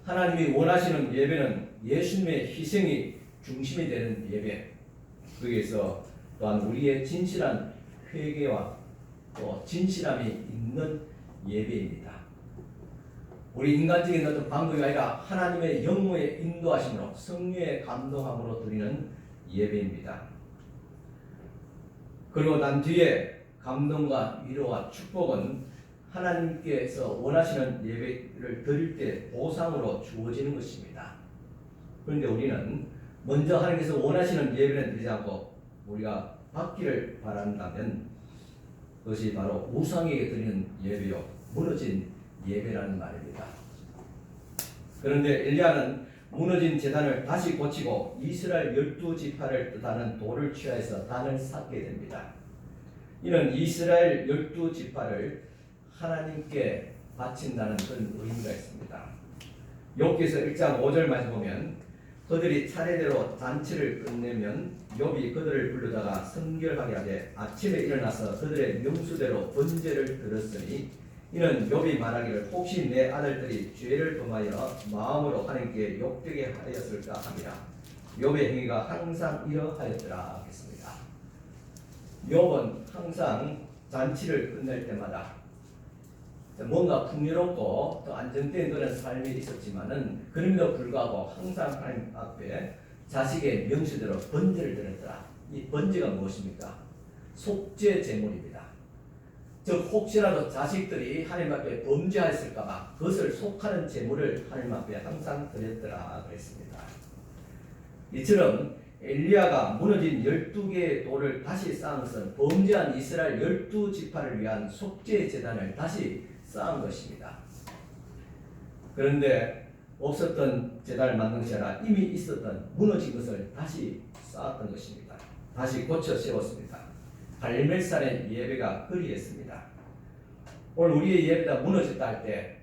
하나님이 원하시는 예배는 예수님의 희생이 중심이 되는 예배, 거기에서 또한 우리의 진실한 회개와 또 진실함이 있는 예배입니다. 우리 인간적인 어떤 방법이 아니라 하나님의 영의 인도하심으로 성령의 감동함으로 드리는 예배입니다. 그리고 난 뒤에 감동과 위로와 축복은 하나님께서 원하시는 예배를 드릴 때 보상으로 주어지는 것입니다. 그런데 우리는 먼저 하나님께서 원하시는 예배를 드리지 않고 우리가 받기를 바란다면 그것이 바로 우상에게 드리는 예배요, 무너진 예배라는 말입니다. 그런데 엘리야는 무너진 제단을 다시 고치고 이스라엘 12지파를 뜻하는 돌을 취하여서 단을 쌓게 됩니다. 이는 이스라엘 12지파를 하나님께 바친다는 그런 의미가 있습니다. 욥기서 1장 5절 말씀 보면 그들이 차례대로 잔치를 끝내면 욥이 그들을 부르다가 성결하게 하되 아침에 일어나서 그들의 명수대로 번제를 드렸으니 이는 욥이 말하기를 혹시 내 아들들이 죄를 범하여 마음으로 하나님께 욕되게 하였을까 함이라. 욥의 행위가 항상 이러하였더라 하겠습니다. 욥은 항상 잔치를 끝낼 때마다 뭔가 풍요롭고 또 안정된 그런 삶이 있었지만은 그럼에도 불구하고 항상 하나님 앞에 자식의 명수대로 번제를 드렸더라. 이 번제가 무엇입니까? 속죄 제물입니다. 즉 혹시라도 자식들이 하나님 앞에 범죄하였을까봐 그것을 속하는 제물을 하나님 앞에 항상 드렸더라 그랬습니다. 이처럼 엘리야가 무너진 12개의 돌을 다시 쌓은 것은 범죄한 이스라엘 12지파를 위한 속죄 제단을 다시 쌓은 것입니다. 그런데 없었던 제단을 만든 것이 아니라 이미 있었던 무너진 것을 다시 쌓았던 것입니다. 다시 고쳐 세웠습니다. 갈멜산의 예배가 그리했습니다. 오늘 우리의 예배가 무너졌다 할 때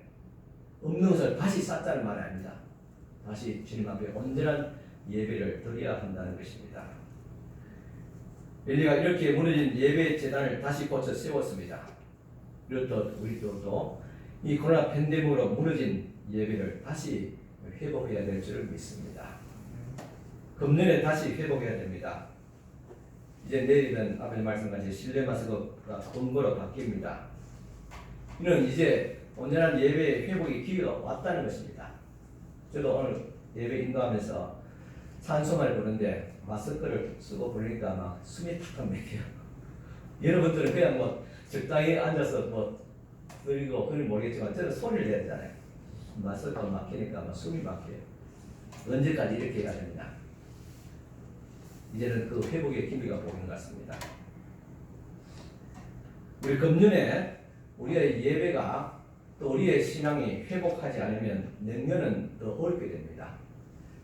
없는 것을 다시 쌓자는 말이 아닙니다. 다시 주님 앞에 온전한 예배를 드려야 한다는 것입니다. 엘리야가 이렇게 무너진 예배 제단을 다시 고쳐 세웠습니다. 그렇듯 우리들도 이 코로나 팬데믹으로 무너진 예배를 다시 회복해야 될 줄을 믿습니다. 금년에 다시 회복해야 됩니다. 이제 내일은 아버지 말씀같이 실내 마스크가 금고로 바뀝니다. 이는 이제 온전한 예배 회복의 기회가 왔다는 것입니다. 저도 오늘 예배 인도하면서 찬송을 부르는데 마스크를 쓰고 부르니까 막 숨이 탁탁 막혀요. 여러분들은 그냥 뭐 적당히 앉아서 뭐 그리고 그건 모르겠지만 저는 소리를 내야 되잖아요. 마스크가 막히니까 막 숨이 막혀요. 언제까지 이렇게 해야 됩니다. 이제는 그 회복의 기미가 보이는 것 같습니다. 우리 금년에 우리의 예배가 또 우리의 신앙이 회복하지 않으면 내년은 더 어렵게 됩니다.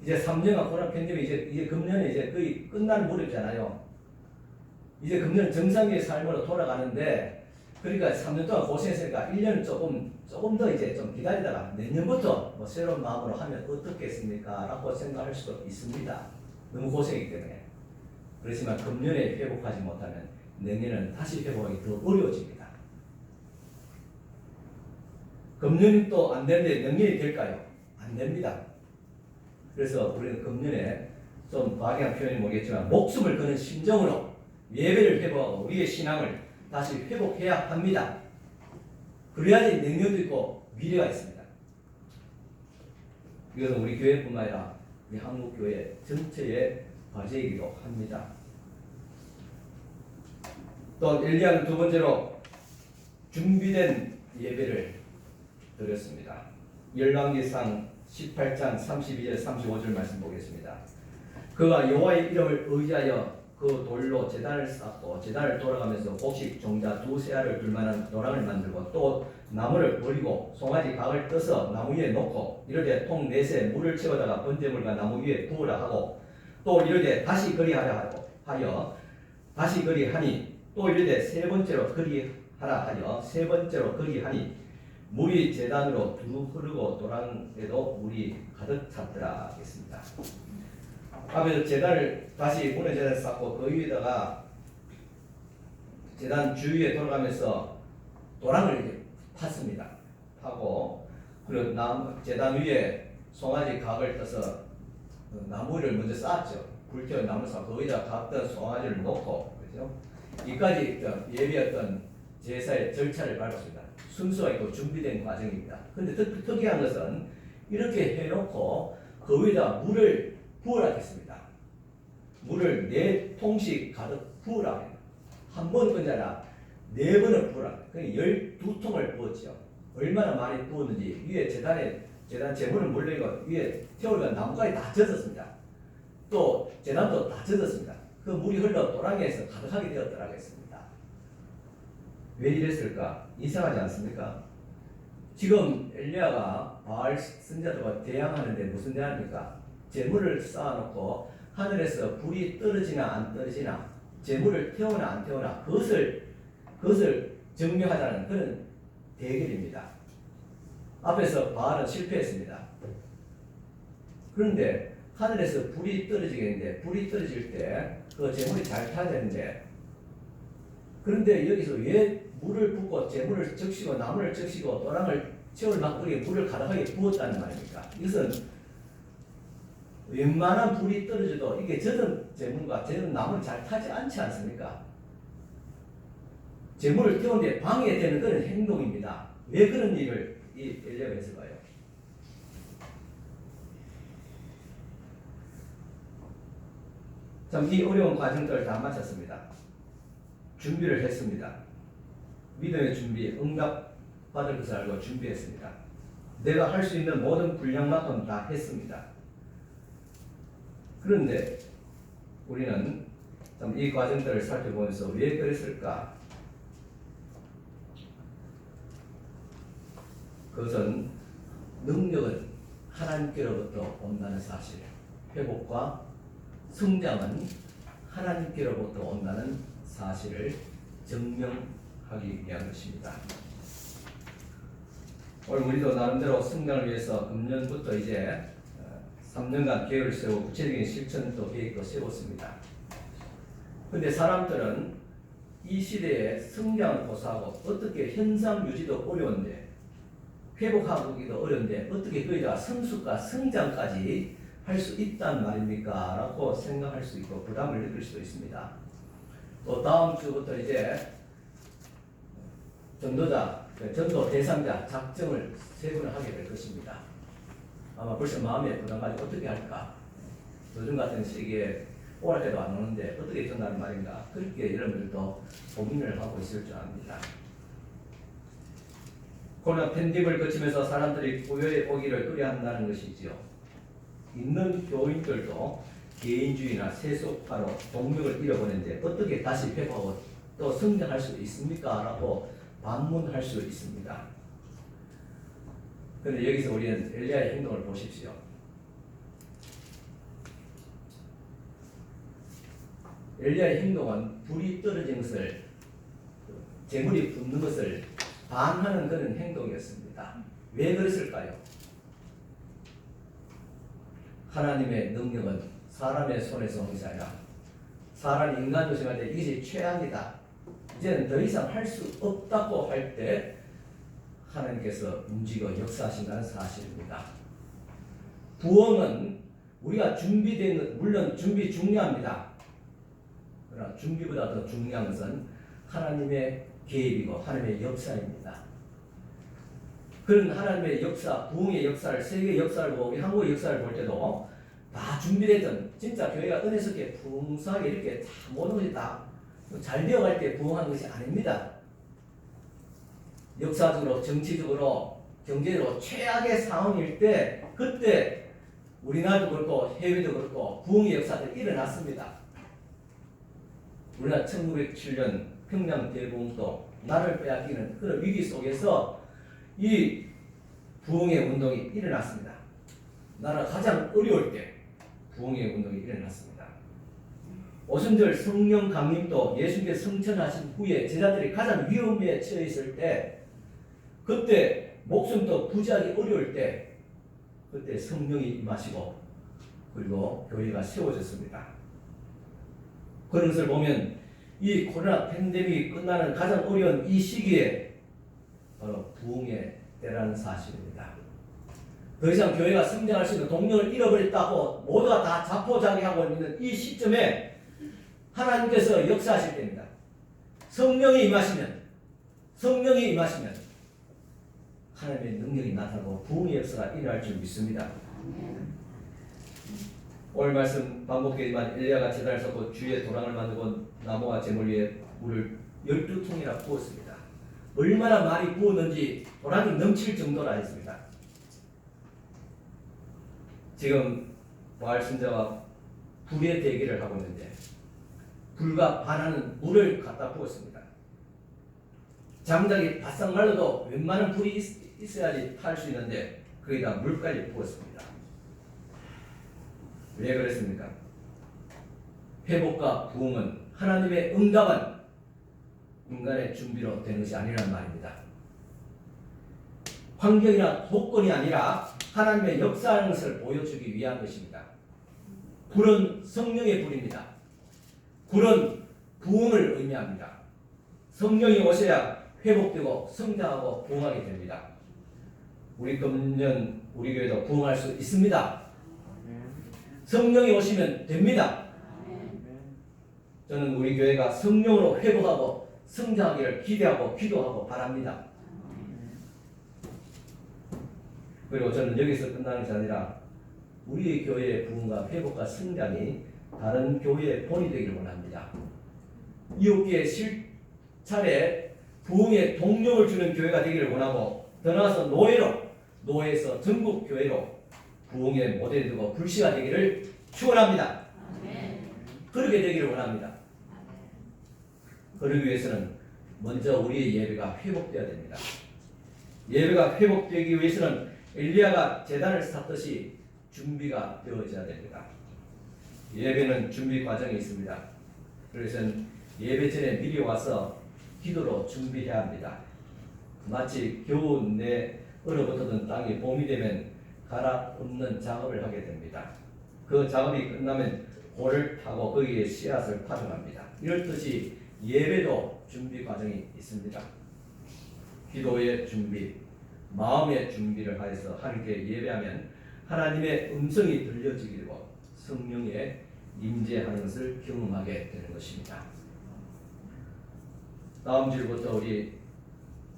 이제 3년간 코로나 팬데믹 이제 금년에 이제 거의 끝날 무렵이잖아요. 이제 금년 정상의 삶으로 돌아가는데 그러니까 3년 동안 고생했으니까 1년 조금 더 이제 좀 기다리다가 내년부터 뭐 새로운 마음으로 하면 어떻겠습니까? 라고 생각할 수도 있습니다. 너무 고생이기 때문에. 그렇지만 금년에 회복하지 못하면 내년은 다시 회복하기 더 어려워집니다. 금년이 또 안 되는데 내년이 될까요? 안 됩니다. 그래서 우리는 금년에 좀 과격한 표현이 모르겠지만 목숨을 거는 심정으로 예배를 회복하고 우리의 신앙을 다시 회복해야 합니다. 그래야지 내년도 있고 미래가 있습니다. 이것은 우리 교회뿐만 아니라 우리 한국교회 전체의 과제이기도 합니다. 또 엘리야는 두 번째로 준비된 예배를 드렸습니다. 열왕기상 18장 32절 35절 말씀 보겠습니다. 그가 여호와의 이름을 의지하여 그 돌로 제단을 쌓고 제단을 돌아가면서 곡식 종자 두세 알을 둘만한 도랑을 만들고 또 나무를 버리고 송아지 각을 떠서 나무 위에 놓고 이르되 통 넷에 물을 채워다가 번제물과 나무 위에 부으라 하고 또 이르되 다시 그리하라 하여 다시 그리하니 또 이르되 세 번째로 그리하라 하여 세 번째로 그리하니 물이 제단으로 두루 흐르고 도랑에도 물이 가득 찼더라 하겠습니다. 앞에서 제단을 다시 문의 제단을 쌓고 그 위에다가 제단 주위에 돌아가면서 도랑을 이렇게 팠습니다. 파고 그리고 제단 위에 송아지 각을 떠서 나무를 먼저 쌓았죠. 불태워 나무 쌓고 그 위에다 각던 송아지를 놓고 그렇죠. 이까지 예비했던 제사의 절차를 밟았습니다. 순서가 있고 준비된 과정입니다. 그런데 특이한 것은 이렇게 해놓고 그 위에다 물을 부으라 했습니다. 물을 4통씩 가득 부으라 합니다. 한 번 뿐이 아니라 4번을 부으라. 그러니까 12통을 부었죠. 얼마나 많이 부었는지 위에 제단 제물을 물려고 위에 태우니까 나무까지 다 젖었습니다. 또 제단도 다 젖었습니다. 그 물이 흘러 도랑에서 가득하게 되었더라고 했습니다. 왜 이랬을까? 이상하지 않습니까? 지금 엘리야가 바알 선지자들과 대항하는데 무슨 대항입니까? 제물을 쌓아놓고 하늘에서 불이 떨어지나 안 떨어지나 제물을 태우나 안 태우나 그것을 증명하자는 그런 대결입니다. 앞에서 바알은 실패했습니다. 그런데 하늘에서 불이 떨어지겠는데 불이 떨어질 때 그 제물이 잘 타야 되는데 그런데 여기서 왜 물을 붓고 제물을 적시고 나무를 적시고 도랑을 채울 막걸리에 물을 가득하게 부었다는 말입니까? 이것은 웬만한 불이 떨어져도 이게 젖은 제물과 젖은 나무는 잘 타지 않지 않습니까? 제물을 태우는데 방해되는 그런 행동입니다. 왜 그런 일을 이 엘리야가 했을까요? 참 이 어려운 과정들을 다 마쳤습니다. 준비를 했습니다. 믿음의 준비, 응답 받을 것을 알고 준비했습니다. 내가 할 수 있는 모든 분량만큼 다 했습니다. 그런데 우리는 참 이 과정들을 살펴보면서 왜 그랬을까? 그것은 능력은 하나님께로부터 온다는 사실, 회복과 성장은 하나님께로부터 온다는 사실을 증명하기 위한 것입니다. 오늘 우리도 나름대로 성장을 위해서 금년부터 이제 3년간 계획을 세우고 구체적인 실천도 계획도 세웠습니다. 그런데 사람들은 이 시대에 성장을 고사하고 어떻게 현상 유지도 어려운데 회복하기도 어려운데 어떻게 거기다가 성숙과 성장까지 할 수 있단 말입니까? 라고 생각할 수 있고 부담을 느낄 수도 있습니다. 또 다음 주부터 이제 전도 대상자 작정을 세분을 하게 될 것입니다. 아마 벌써 마음에 부담 가지고 어떻게 할까? 요즘 같은 시기에 오랄 때도 안 오는데 어떻게 전하는 말인가? 그렇게 여러분들도 고민을 하고 있을 줄 압니다. 코로나 팬데믹을 거치면서 사람들이 교회에 오기를 꺼려한다는 것이지요. 있는 교인들도 개인주의나 세속화로 동력을 잃어버렸는데 어떻게 다시 회복하고 또 성장할 수 있습니까? 라고 반문할 수 있습니다. 그런데 여기서 우리는 엘리야의 행동을 보십시오. 엘리야의 행동은 불이 떨어진 것을, 재물이 붙는 것을 반하는 그런 행동이었습니다. 왜 그랬을까요? 하나님의 능력은 사람의 손에서 오는 것이 아니라 사람이 인간 조심할 때 이것이 최악이다, 이제는 더 이상 할 수 없다고 할 때 하나님께서 움직여 역사하신다는 사실입니다. 부흥은 우리가 준비된 것, 물론 준비 중요합니다. 그러나 준비보다 더 중요한 것은 하나님의 개입이고 하나님의 역사입니다. 그런 하나님의 역사, 부흥의 역사를, 세계의 역사를 보고 우리 한국의 역사를 볼 때도 다 준비되던, 진짜 교회가 은혜스럽게 풍성하게 이렇게 다 모든 것이 다 잘 되어갈 때 부흥한 것이 아닙니다. 역사적으로, 정치적으로, 경제적으로 최악의 상황일 때, 그때 우리나라도 그렇고 해외도 그렇고 부흥의 역사들이 일어났습니다. 우리나라 1907년 평양 대공도 나라를 빼앗기는 그런 위기 속에서 이 부흥의 운동이 일어났습니다. 나라가 가장 어려울 때 부흥의 운동이 일어났습니다. 오순절 성령 강림도 예수님께서 성천하신 후에 제자들이 가장 위험에 처해 있을 때, 그때 목숨도 부지하기 어려울 때, 그때 성령이 임하시고 그리고 교회가 세워졌습니다. 그런 것을 보면 이 코로나 팬데믹이 끝나는 가장 어려운 이 시기에 바로 부흥의 때라는 사실입니다. 더 이상 교회가 성장할 수 있는 동력을 잃어버렸다고 모두가 다 자포자기하고 있는 이 시점에 하나님께서 역사하실 때입니다. 성령이 임하시면 하나님의 능력이 나타나고 부흥의 역사가 일어날 줄 믿습니다. 오늘 말씀 반복되지만 엘리야가 제단을 쌓고 주위에 도랑을 만들고 나무와 제물 위에 물을 12통이나 부었습니다. 얼마나 많이 부었는지 도랑이 넘칠 정도라 했습니다. 지금 바알 선자와 불의 대결을 하고 있는데 불과 반하는 물을 갖다 부었습니다. 장작이 바싹 말라도 웬만한 불이 있어야지 탈 수 있는데 거기다 물까지 부었습니다. 왜 그랬습니까? 회복과 부흥은, 하나님의 응답은 인간의 준비로 되는 것이 아니란 말입니다. 환경이나 조건이 아니라 하나님의 역사하는 것을 보여주기 위한 것입니다. 불은 성령의 불입니다. 불은 부흥을 의미합니다. 성령이 오셔야 회복되고 성장하고 부흥하게 됩니다. 우리 금년 우리 교회도 부흥할 수 있습니다. 성령이 오시면 됩니다. 저는 우리 교회가 성령으로 회복하고 성장하기를 기대하고 기도하고 바랍니다. 그리고 저는 여기서 끝나는 것이 아니라 우리 교회의 부흥과 회복과 성장이 다른 교회의 본이 되기를 원합니다. 이웃교회 실차례 부흥의 동력을 주는 교회가 되기를 원하고, 더 나아가서 노예에서 전국 교회로 부흥의 모델이 되고 불씨가 되기를 축원합니다. 그렇게 되기를 원합니다. 그러기 위해서는 먼저 우리의 예배가 회복되어야 됩니다. 예배가 회복되기 위해서는 엘리야가 제단을 쌓듯이 준비가 되어져야 됩니다. 예배는 준비 과정이 있습니다. 그래서 예배 전에 미리 와서 기도로 준비해야 합니다. 마치 겨우 내 얼어붙었던 땅이 봄이 되면 갈아엎는 작업을 하게 됩니다. 그 작업이 끝나면 골을 타고 거기에 씨앗을 파종합니다. 이렇듯이 예배도 준비 과정이 있습니다. 기도의 준비, 마음의 준비를 하여서 하나님께 예배하면 하나님의 음성이 들려지게 되고 성령의 임재하는 것을 경험하게 되는 것입니다. 다음 주부터 우리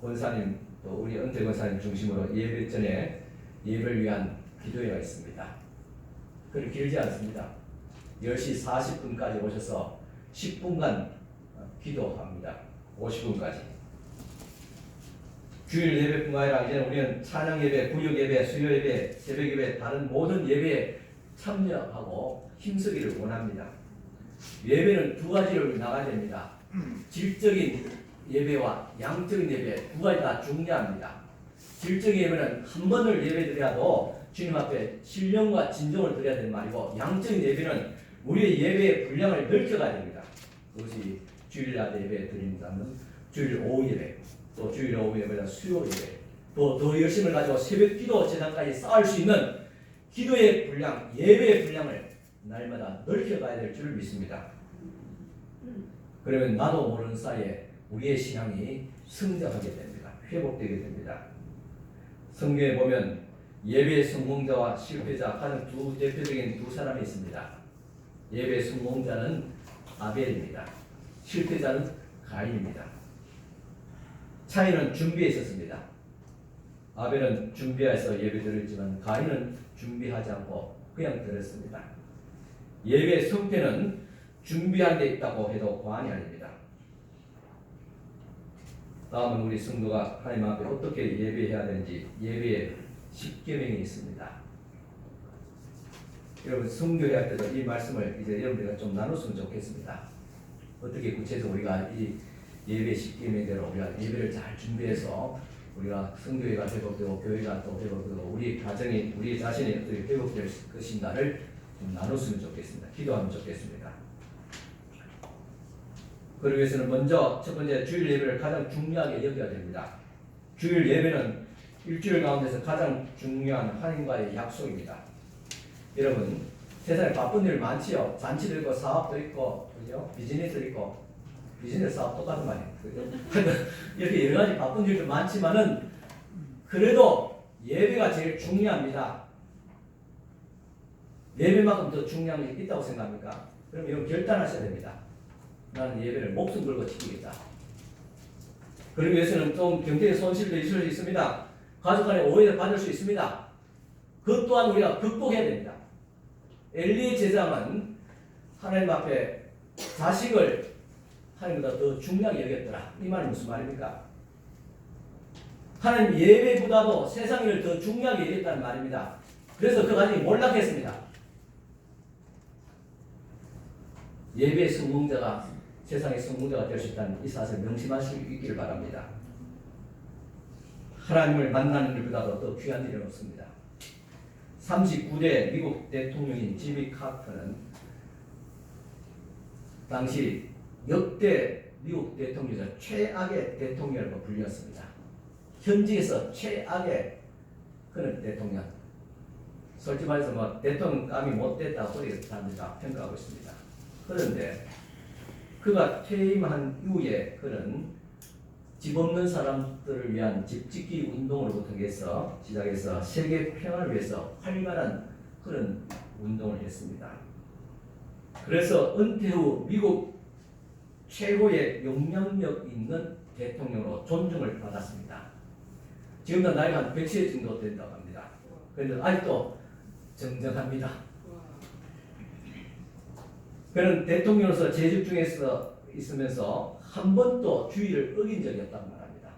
권사님 또 우리 은퇴 권사님 중심으로 예배 전에 예배를 위한 기도회가 있습니다. 그리 길지 않습니다. 10시 40분까지 오셔서 10분간 기도합니다. 50분까지. 주일 예배뿐만 아니라 이제는 우리는 찬양 예배, 구역 예배, 수요 예배, 새벽 예배, 다른 모든 예배에 참여하고 힘쓰기를 원합니다. 예배는 두 가지를 나가야 됩니다. 질적인 예배와 양적인 예배 두 가지 다 중요합니다. 질적인 예배는 한 번을 예배 드려도 주님 앞에 신령과 진정을 드려야 되는 말이고, 양적인 예배는 우리의 예배의 분량을 넓혀가야 됩니다. 그것이 주일날 예배 드린다면 주일 오후 예배, 또 주일 오후 예배나 수요 예배, 또 더 열심을 가지고 새벽 기도 재단까지 쌓을 수 있는 기도의 분량, 예배의 분량을 날마다 넓혀가야 될 줄 믿습니다. 그러면 나도 모르는 사이에 우리의 신앙이 성장하게 됩니다. 회복되게 됩니다. 성경에 보면 예배 성공자와 실패자 가장 대표적인 두 사람이 있습니다. 예배 성공자는 아벨입니다. 실패자는 가인입니다. 차이는 준비에 있었습니다. 아벨은 준비해서 예배 드렸지만 가인은 준비하지 않고 그냥 드렸습니다. 예배의 성패는 준비한 데 있다고 해도 과언이 아닙니다. 다음은 우리 성도가 하나님 앞에 어떻게 예배해야 되는지 예배의 10계명이 있습니다. 여러분 성교할 때도 이 말씀을 이제 여러분들과 좀 나눴으면 좋겠습니다. 어떻게 구체적으로 우리가 이 예배 10계명대로 우리가 예배를 잘 준비해서 우리가 성교회가 회복되고 교회가 또 회복되고 우리 가정이 우리 자신이 어떻게 회복될 것인가를 좀 나눴으면 좋겠습니다. 기도하면 좋겠습니다. 그러기 위해서는 먼저 첫 번째 주일 예배를 가장 중요하게 여겨야 됩니다. 주일 예배는 일주일 가운데서 가장 중요한 하나님과의 약속입니다. 여러분 세상에 바쁜 일 많지요. 잔치도 있고 사업도 있고 그죠? 비즈니스도 있고 비즈니스 사업 똑같은 말이에요. 이렇게 여러 가지 바쁜 일도 많지만은 그래도 예배가 제일 중요합니다. 예배만큼 더 중요한 게 있다고 생각합니까? 그럼 이건 결단하셔야 됩니다. 나는 예배를 목숨 걸고 지키겠다. 그러기 위해서는 좀 경제의 손실도 있을 수 있습니다. 가족 간의 오해를 받을 수 있습니다. 그것 또한 우리가 극복해야 됩니다. 엘리의 제자는 하나님 앞에 자식을 하나님보다 더 중요하게 여겼더라. 이 말은 무슨 말입니까? 하나님 예배보다도 세상 일을 더 중요하게 여겼다는 말입니다. 그래서 그 가정이 몰락했습니다. 예배의 성공자가 세상의 성공자가 될 수 있다는 이 사실을 명심하실 수 있기를 바랍니다. 하나님을 만나는 일보다도 더 귀한 일은 없습니다. 39대 미국 대통령인 지미 카터는 당시 역대 미국 대통령 중 최악의 대통령으로 불렸습니다. 현직에서 최악의 그런 대통령. 솔직히 말해서 뭐 대통령감이 못됐다고 소리를 사람들이 다 평가하고 있습니다. 그런데 그가 퇴임한 이후에 그는 집 없는 사람들을 위한 집 짓기 운동으로부터 해서 시작해서 세계 평화를 위해서 활발한 그런 운동을 했습니다. 그래서 은퇴 후 미국 최고의 영향력 있는 대통령으로 존중을 받았습니다. 지금도 나이가 한 100세 정도 된다고 합니다. 그런데 아직도 정정합니다. 그는 대통령으로서 재직 중에서 있으면서 한 번도 주의를 어긴 적이 없다고 말합니다.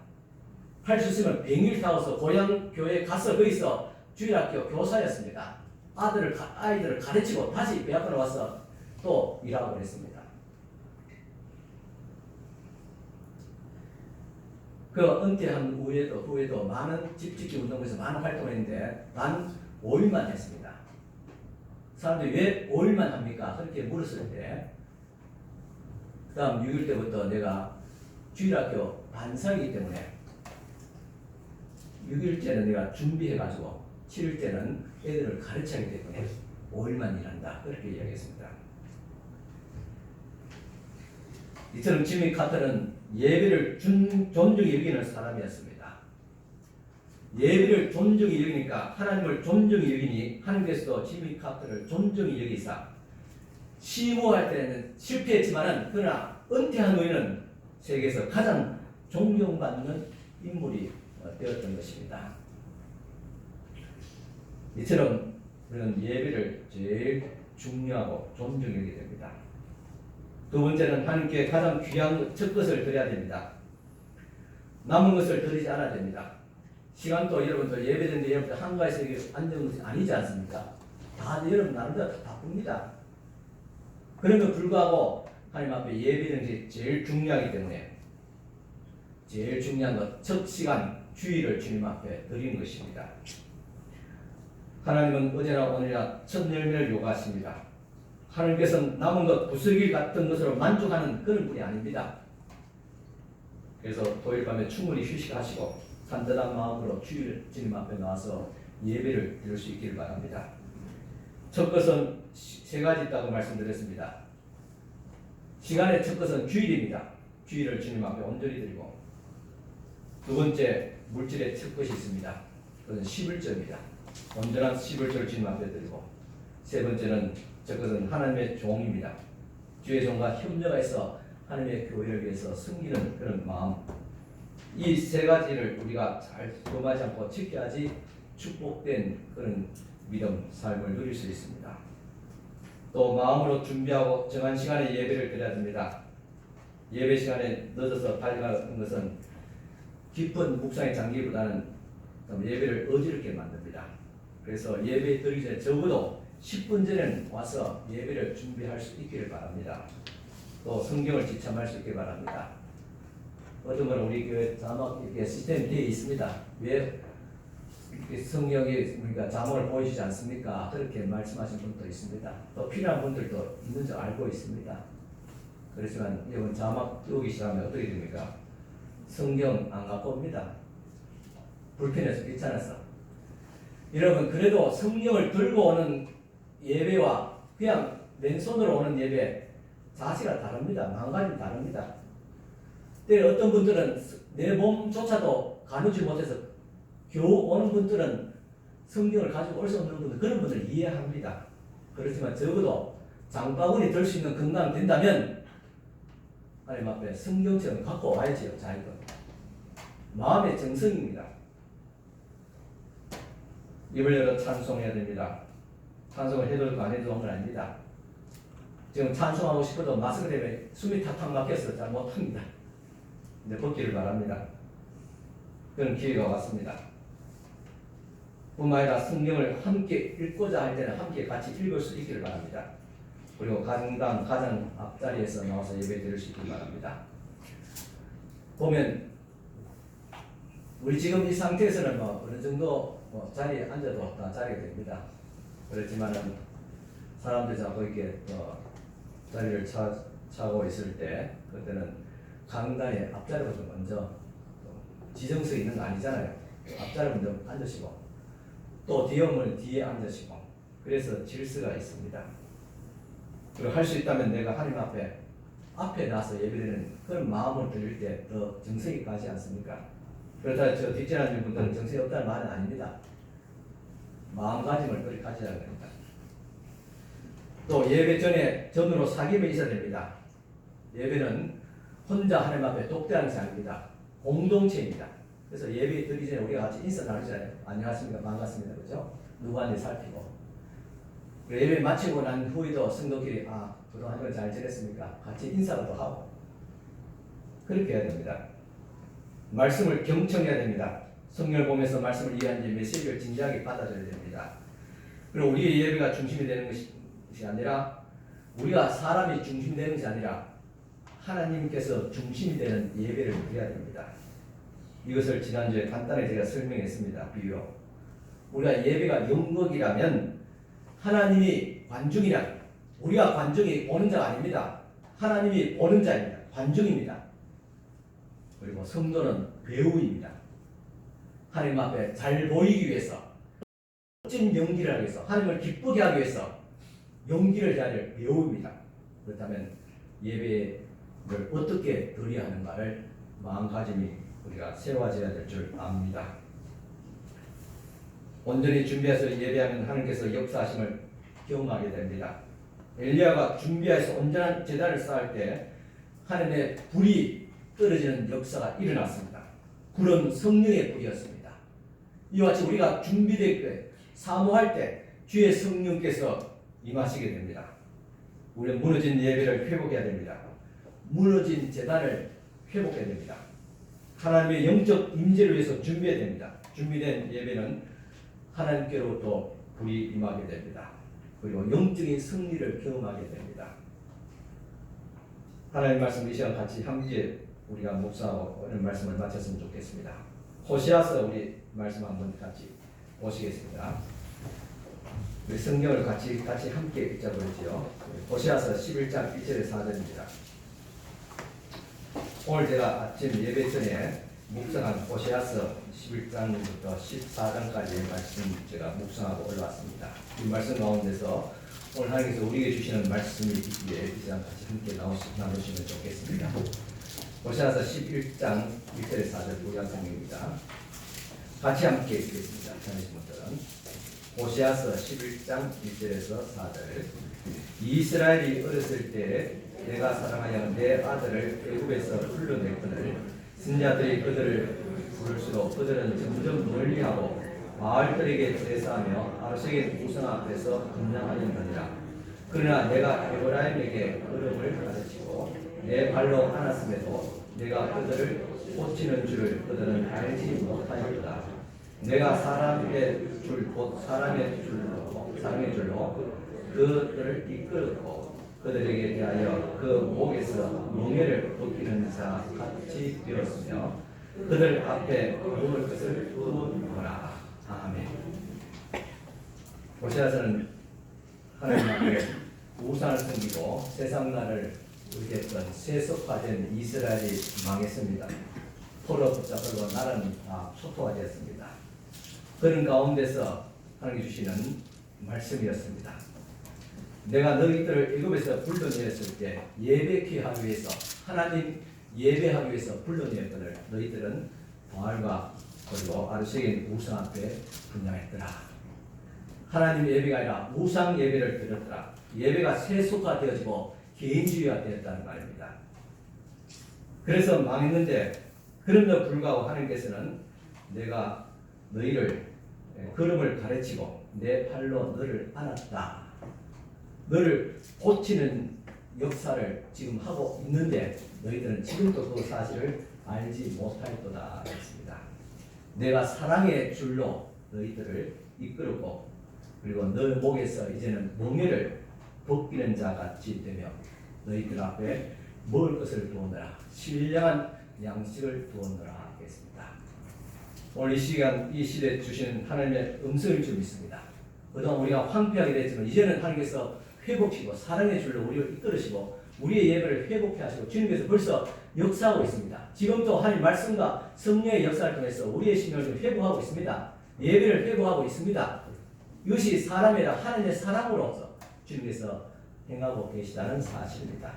할 수 있으면 백일 타고서 고향 교회에 가서 거기서 주일학교 교사였습니다. 아이들을 가르치고 다시 배 앞으로 와서 또 일하고 그랬습니다. 그 은퇴한 후에도 많은 집짓기 운동에서 많은 활동을 했는데 단 5일만 했습니다. 사람들이 왜 5일만 합니까? 그렇게 물었을 때 그 다음 6일 때부터 내가 주일학교 반사이기 때문에 6일째는 내가 준비해가지고 7일째는 애들을 가르쳐야 하기 때문에 5일만 일한다. 그렇게 이야기했습니다. 이처럼 지미 카터는 예배를 존중히 여기는 사람이었습니다. 예배를 존중히 여기니까 하나님을 존중히 여기니 하나님께서도 지미 카터를 존중히 여기사 시무할 때는 실패했지만은 그러나 은퇴한 후에는 세계에서 가장 존경받는 인물이 되었던 것입니다. 이처럼 우리는 예배를 제일 중요하고 존중히 여기게 됩니다. 두 번째는 하나님께 가장 귀한 첫 것을 드려야 됩니다. 남은 것을 드리지 않아야 됩니다. 시간도 여러분들 예배드는데 여러분들 한가해서 앉는 것이 아니지 않습니까? 다 여러분 나름대로 다 바쁩니다. 그럼에도 불구하고 하나님 앞에 예배는 것이 제일 중요하기 때문에 제일 중요한 것 첫 시간 주일을 주님 앞에 드리는 것입니다. 하나님은 어제나 오늘이나 첫 열매를 요구하십니다. 하나님께서는 남은 것 부스러기 같은 것으로 만족하는 그런 분이 아닙니다. 그래서 토요일 밤에 충분히 휴식하시고 산뜻한 마음으로 주일 주님 앞에 나와서 예배를 드릴 수 있기를 바랍니다. 첫 것은 세 가지 있다고 말씀드렸습니다. 시간의 첫 것은 주일입니다. 주일을 주님 앞에 온전히 드리고, 두 번째 물질의 첫 것이 있습니다. 그것은 11조입니다. 온전한 11조를 주님 앞에 드리고, 세 번째는 첫 것은 하나님의 종입니다. 주의 종과 협력해서 하나님의 교회를 위해서 섬기는 그런 마음, 이 세 가지를 우리가 잘 범하지 않고 지켜야지 축복된 그런 믿음, 삶을 누릴 수 있습니다. 또 마음으로 준비하고 정한 시간에 예배를 드려야 됩니다. 예배 시간에 늦어서 달려가는 것은 깊은 묵상의 장기보다는 예배를 어지럽게 만듭니다. 그래서 예배 드리기 전에 적어도 10분 전에는 와서 예배를 준비할 수 있기를 바랍니다. 또 성경을 지참할 수 있기를 바랍니다. 어떤 분은 우리 교회 자막 이렇게 시스템이 되어 있습니다. 왜 성경에 우리가 자막을 보여주지 않습니까? 그렇게 말씀하신 분도 있습니다. 또 필요한 분들도 있는 줄 알고 있습니다. 그렇지만 이번 자막 띄우기 시작하면 어떻게 됩니까? 성경 안 갖고 옵니다. 불편해서 귀찮아서. 여러분, 그래도 성경을 들고 오는 예배와 그냥 맨손으로 오는 예배 자세가 다릅니다. 마음가짐이 다릅니다. 때로 어떤 분들은 내 몸조차도 가누지 못해서 겨우 오는 분들은 성경을 가지고 올 수 없는 분들, 그런 분들 이해합니다. 그렇지만 적어도 장바구니 들 수 있는 건강 된다면 하나님 앞에 성경책은 갖고 와야지요. 자기가 마음의 정성입니다. 입을 열어 찬송해야 됩니다. 찬송을 해도 안 해도 한 건 아닙니다. 지금 찬송하고 싶어도 마스크 때문에 숨이 탁탁 막혀서 잘 못합니다. 이제 벗기를 바랍니다. 그런 기회가 왔습니다. 뿐만 아니라 성경을 함께 읽고자 할 때는 함께 같이 읽을 수 있기를 바랍니다. 그리고 가정당 가장 앞자리에서 나와서 예배 드릴 수 있기를 바랍니다. 보면 우리 지금 이 상태에서는 어느 정도 자리에 앉아도 다 자리가 됩니다. 그렇지만은 사람들이 자꾸 이렇게 자리를 차고 있을 때 그때는 강단의 앞자리부터 먼저 지정석이 있는 거 아니잖아요. 앞자리 먼저 앉으시고 또 뒤에 오면 뒤에 앉으시고, 그래서 질서가 있습니다. 그리고 할 수 있다면 내가 하나님 앞에 나서 예배드리는 그런 마음을 드릴 때 더 정성이 가지 않습니까? 그렇다 저 뒷전에 앉은 분들은 정성이 없다는 말은 아닙니다. 마음가짐을 그렇게 가지라는 겁니다. 또 예배 전으로 사귐이 있어야 됩니다. 예배는 혼자 하나님 앞에 독대하는 것이 아닙니다. 공동체입니다. 그래서 예배 드리기 전에 우리가 같이 인사 나누잖아요. 안녕하십니까, 반갑습니다, 그죠? 누구한테 살피고, 예배 마치고 난 후에도 성도끼리 그동안 한 번 잘 지냈습니까? 같이 인사도 하고 그렇게 해야 됩니다. 말씀을 경청해야 됩니다. 성경을 보면서 말씀을 이해하는지 메시지를 진지하게 받아줘야 됩니다. 그리고 우리의 예배가 중심이 되는 것이 아니라, 우리가 사람이 중심이 되는 것이 아니라 하나님께서 중심이 되는 예배를 드려야 됩니다. 이것을 지난주에 간단히 제가 설명했습니다. 비유로 우리가 예배가 연극이라면 하나님이 관중이라, 우리가 관중이 보는 자가 아닙니다. 하나님이 보는 자입니다. 관중입니다. 그리고 성도는 배우입니다. 하나님 앞에 잘 보이기 위해서, 멋진 연기를 하기 위해서, 하나님을 기쁘게 하기 위해서 연기를 해야 될 배우입니다. 그렇다면 예배를 어떻게 드려야 하는가를 마음가짐이 우리가 세워져야 될 줄 압니다. 온전히 준비해서 예배하면 하나님께서 역사하심을 경험하게 됩니다. 엘리야가 준비해서 온전한 제단을 쌓을 때 하나님의 불이 떨어지는 역사가 일어났습니다. 불은 성령의 불이었습니다. 이와 같이 우리가 준비될 때, 사모할 때 주의 성령께서 임하시게 됩니다. 우리는 무너진 예배를 회복해야 됩니다. 무너진 제단을 회복해야 됩니다. 하나님의 영적 임재를 위해서 준비해야 됩니다. 준비된 예배는 하나님께로부터 불이 임하게 됩니다. 그리고 영적인 승리를 경험하게 됩니다. 하나님 말씀 이 시간 같이 함께 우리가 묵상하고 오늘 말씀을 마쳤으면 좋겠습니다. 호시아서 우리 말씀 한번 같이 보시겠습니다. 우리 성경을 같이 함께 읽자고요. 호시아서 11장 1절에 4절입니다. 오늘 제가 아침 예배 전에 묵상한 호시아서 11장부터 14장까지의 말씀 제가 묵상하고 올라왔습니다. 이 말씀 가운데서 오늘 하나님께서 우리에게 주시는 말씀이 있기에 이 시간 같이 함께 나누시면 좋겠습니다. 호시아서 11장 1절에 4절 구약 성경입니다. 같이 함께 읽겠습니다. 전하신 분들은 호시아서 11장 1절에서 4절. 이스라엘이 어렸을 때 내가 사랑하여 내 아들을 애굽에서 불러냈거늘 선자들이 그들을 부를수록 그들은 점점 멀리하고 마을들에게 제사하며 아르색의 우상 앞에서 분양하였느니라. 그러나 내가 에브라임에게 걸음을 가르치고 내 발로 안았음에도 내가 그들을 고치는 줄을 그들은 알지 못하였다. 내가 사람의 줄로 그들을 이끌었고 그들에게 대하여 그 목에서 멍에를 벗기는 자 같이 되었으며 그들 앞에 먹을 것을 두었노라. 아멘. 호시아서는 하나님 앞에 우상을 섬기고 세상 나라를 의지했던 세속화된 이스라엘이 망했습니다. 포로 붙잡고 나라는 다 초토화되었습니다. 그런 가운데서 하나님 주시는 말씀이었습니다. 내가 너희들을 애굽에서 불러내었을 때 예배케 하기 위해서 하나님 예배하기 위해서 불러내었거늘 너희들은 바알과 그리고 아르색인 우상 앞에 분양했더라. 하나님 예배가 아니라 우상 예배를 드렸더라. 예배가 세속화되어지고 개인주의가 되었다는 말입니다. 그래서 망했는데 그럼에도 불구하고 하나님께서는 내가 너희를 걸음을 가르치고 내 팔로 너를 안았다. 너를 고치는 역사를 지금 하고 있는데 너희들은 지금도 그 사실을 알지 못하였도다 했습니다. 내가 사랑의 줄로 너희들을 이끌고 그리고 너 목에서 이제는 멍에를 벗기는 자 같이 되며 너희들 앞에 먹을 것을 두었노라. 신령한 양식을 두었노라 하겠습니다. 오늘 이 시간 이 시대에 주시는 하나님의 음성을 좀 있습니다. 그동안 우리가 황폐하게 됐지만 이제는 하나님께서 회복시키고 사랑의 줄로 우리를 이끌으시고 우리의 예배를 회복해 하시고 주님께서 벌써 역사하고 있습니다. 지금도 하나님 말씀과 성령의 역사를 통해서 우리의 심령을 좀 회복하고 있습니다. 예배를 회복하고 있습니다. 이것이 사람이 아니라 하나님의 사랑으로서 주님께서 행하고 계시다는 사실입니다.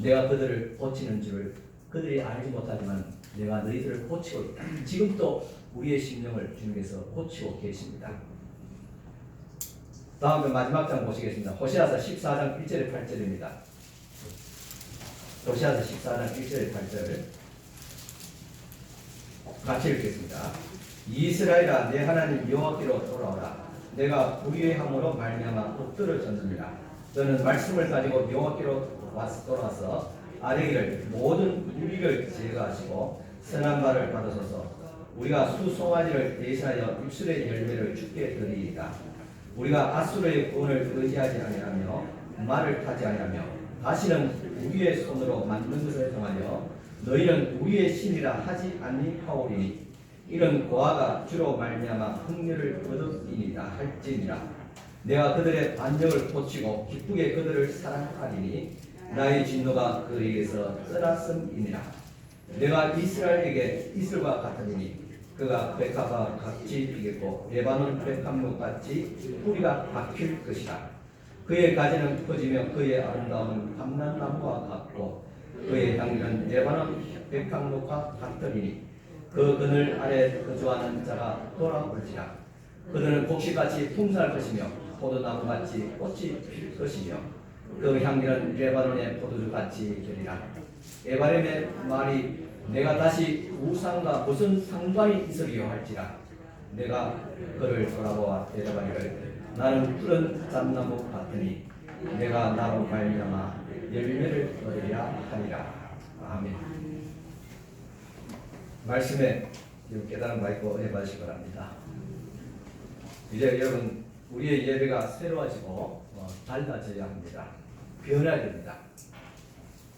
내가 그들을 고치는 줄을 그들이 알지 못하지만 내가 너희들을 고치고 있다. 지금도 우리의 심령을 주님께서 고치고 계십니다. 다음에 마지막 장 보시겠습니다. 호시아서 14장 1절에 8절입니다. 호시아서 14장 1절에 8절 같이 읽겠습니다. 이스라엘아 내 하나님 여호와께로 돌아오라. 내가 불의의 함으로 말미암아 엎드러졌느니라. 너는 말씀을 가지고 여호와께로 돌아와서 아뢰기를 모든 우리를 제거하시고 선한 말을 받으소서. 우리가 수송아지를 대신하여 입술의 열매를 주께 드리이다. 우리가 아수르의 구원을 의지하지 아니하며 말을 타지 아니하며 다시는 우리의 손으로 만든 것을 통하여 너희는 우리의 신이라 하지 아니하오리니 이런 고아가 주로 말미암아 흥렬을 거듭이니라 할지니라. 내가 그들의 반역을 고치고 기쁘게 그들을 사랑하리니 나의 진노가 그에게서 떠났음이니라. 내가 이스라엘에게 이슬과 같으니 그가 백합과 같이 피겠고 레바논 백합목 같이 뿌리가 박힐 것이다. 그의 가지는 퍼지며 그의 아름다움은 감람나무와 같고 그의 향기는 레바논 백합목과 같으리니 그 그늘 아래 거주하는 자가 돌아올지라. 그들은 곡식같이 풍성할 것이며 포도나무같이 꽃이 필 것이며 그 향기는 레바논의 포도주같이 되리라. 에바렘의 말이 내가 다시 우상과 무슨 상관이 있으리요 할지라. 내가 그를 돌아보아 대답하기를 나는 푸른 잣나무 같으니 내가 나로 말미암아 열매를 얻으리라 하리라. 아멘. 말씀에 깨달은 바 있고 은혜 받으시기 바랍니다. 이제 여러분 우리의 예배가 새로워지고 달라져야 합니다. 변해야 됩니다.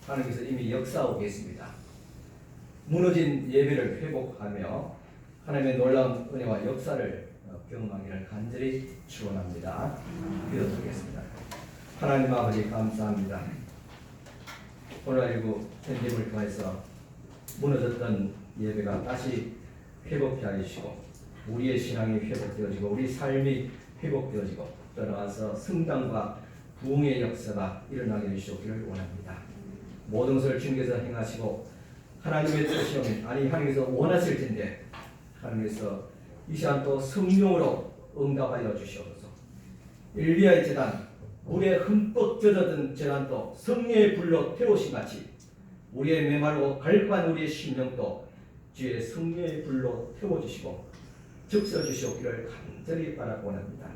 하나님께서 이미 역사하고 계십니다. 무너진 예배를 회복하며 하나님의 놀라운 은혜와 역사를 경험하기를 간절히 축원합니다. 기도드리겠습니다. 하나님 아버지 감사합니다. 코로나19 팬데믹을 통해서 무너졌던 예배가 다시 회복케 하시고 우리의 신앙이 회복되어지고 우리 삶이 회복되어지고 떠나와서 성장과 부흥의 역사가 일어나게 해주시기를 원합니다. 모든 것을 주님께서 행하시고 하나님의 뜻이면 아니 하나님께서 원하실 텐데 하나님께서 이 시간 또 성령으로 응답하여 주시옵소서. 엘리야의 제단 물에 흠뻑 젖어든 제단도 성령의 불로 태우신 같이 우리의 메마르고 갈급한 우리의 심령도 주의 성령의 불로 태워주시고 적셔주시옵기를 간절히 바라고 원합니다.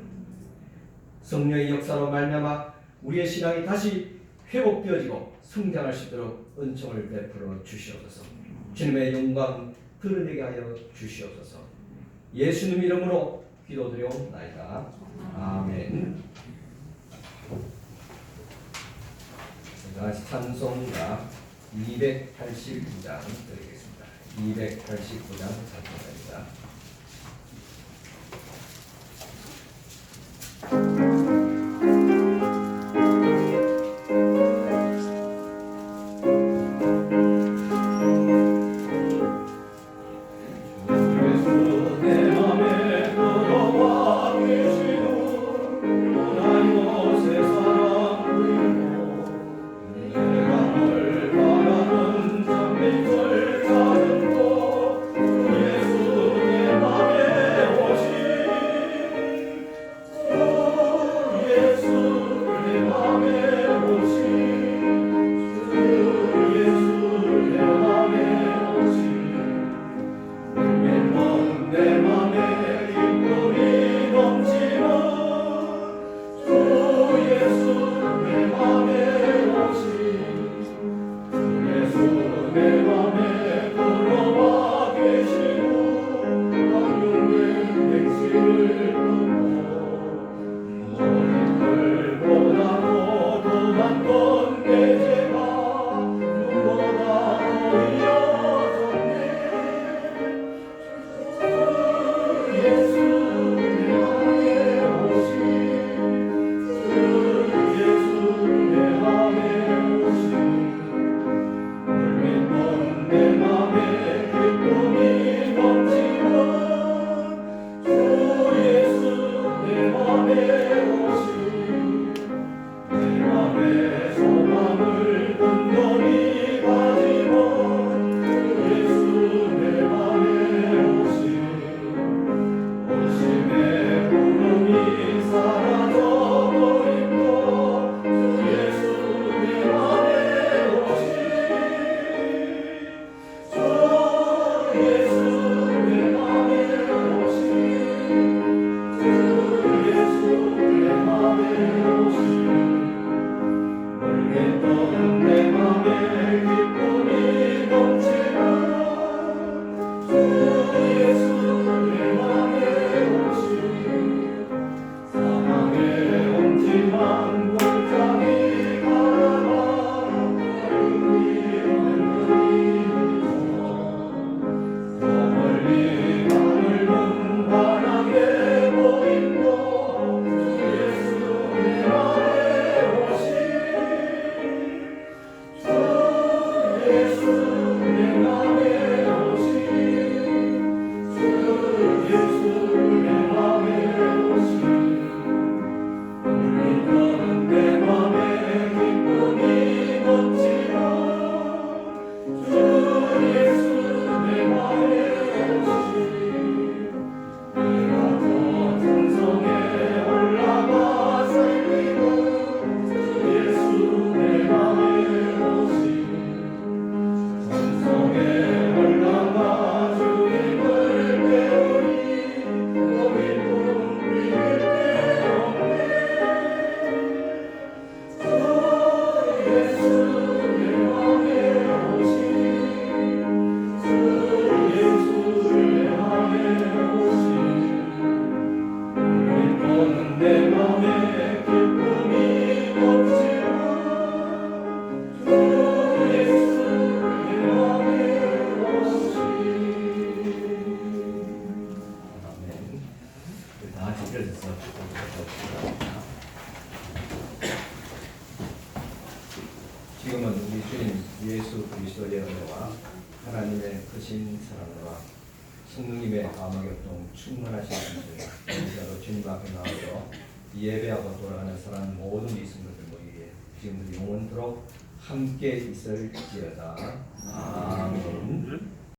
성령의 역사로 말미암아 우리의 신앙이 다시 회복되어지고 성장할 수 있도록 은총을 베풀어 주시옵소서. 주님의 영광 드러내게 하여 주시옵소서. 예수님 이름으로 기도드리옵나이다. 아멘. 다시 찬송가 289장 드리겠습니다. 289장 찬송가입니다. 예수의 지금은 우리 주님 예수 그리스도의 은혜와 하나님의 크신 사랑과 성령님의 감화교통 충만하신 분들 진짜로 주님 앞에 나와서 예배하고 돌아가는 사람 모든 믿음들 모이게 지금부터 영원토록 함께 있을지어다. 아멘.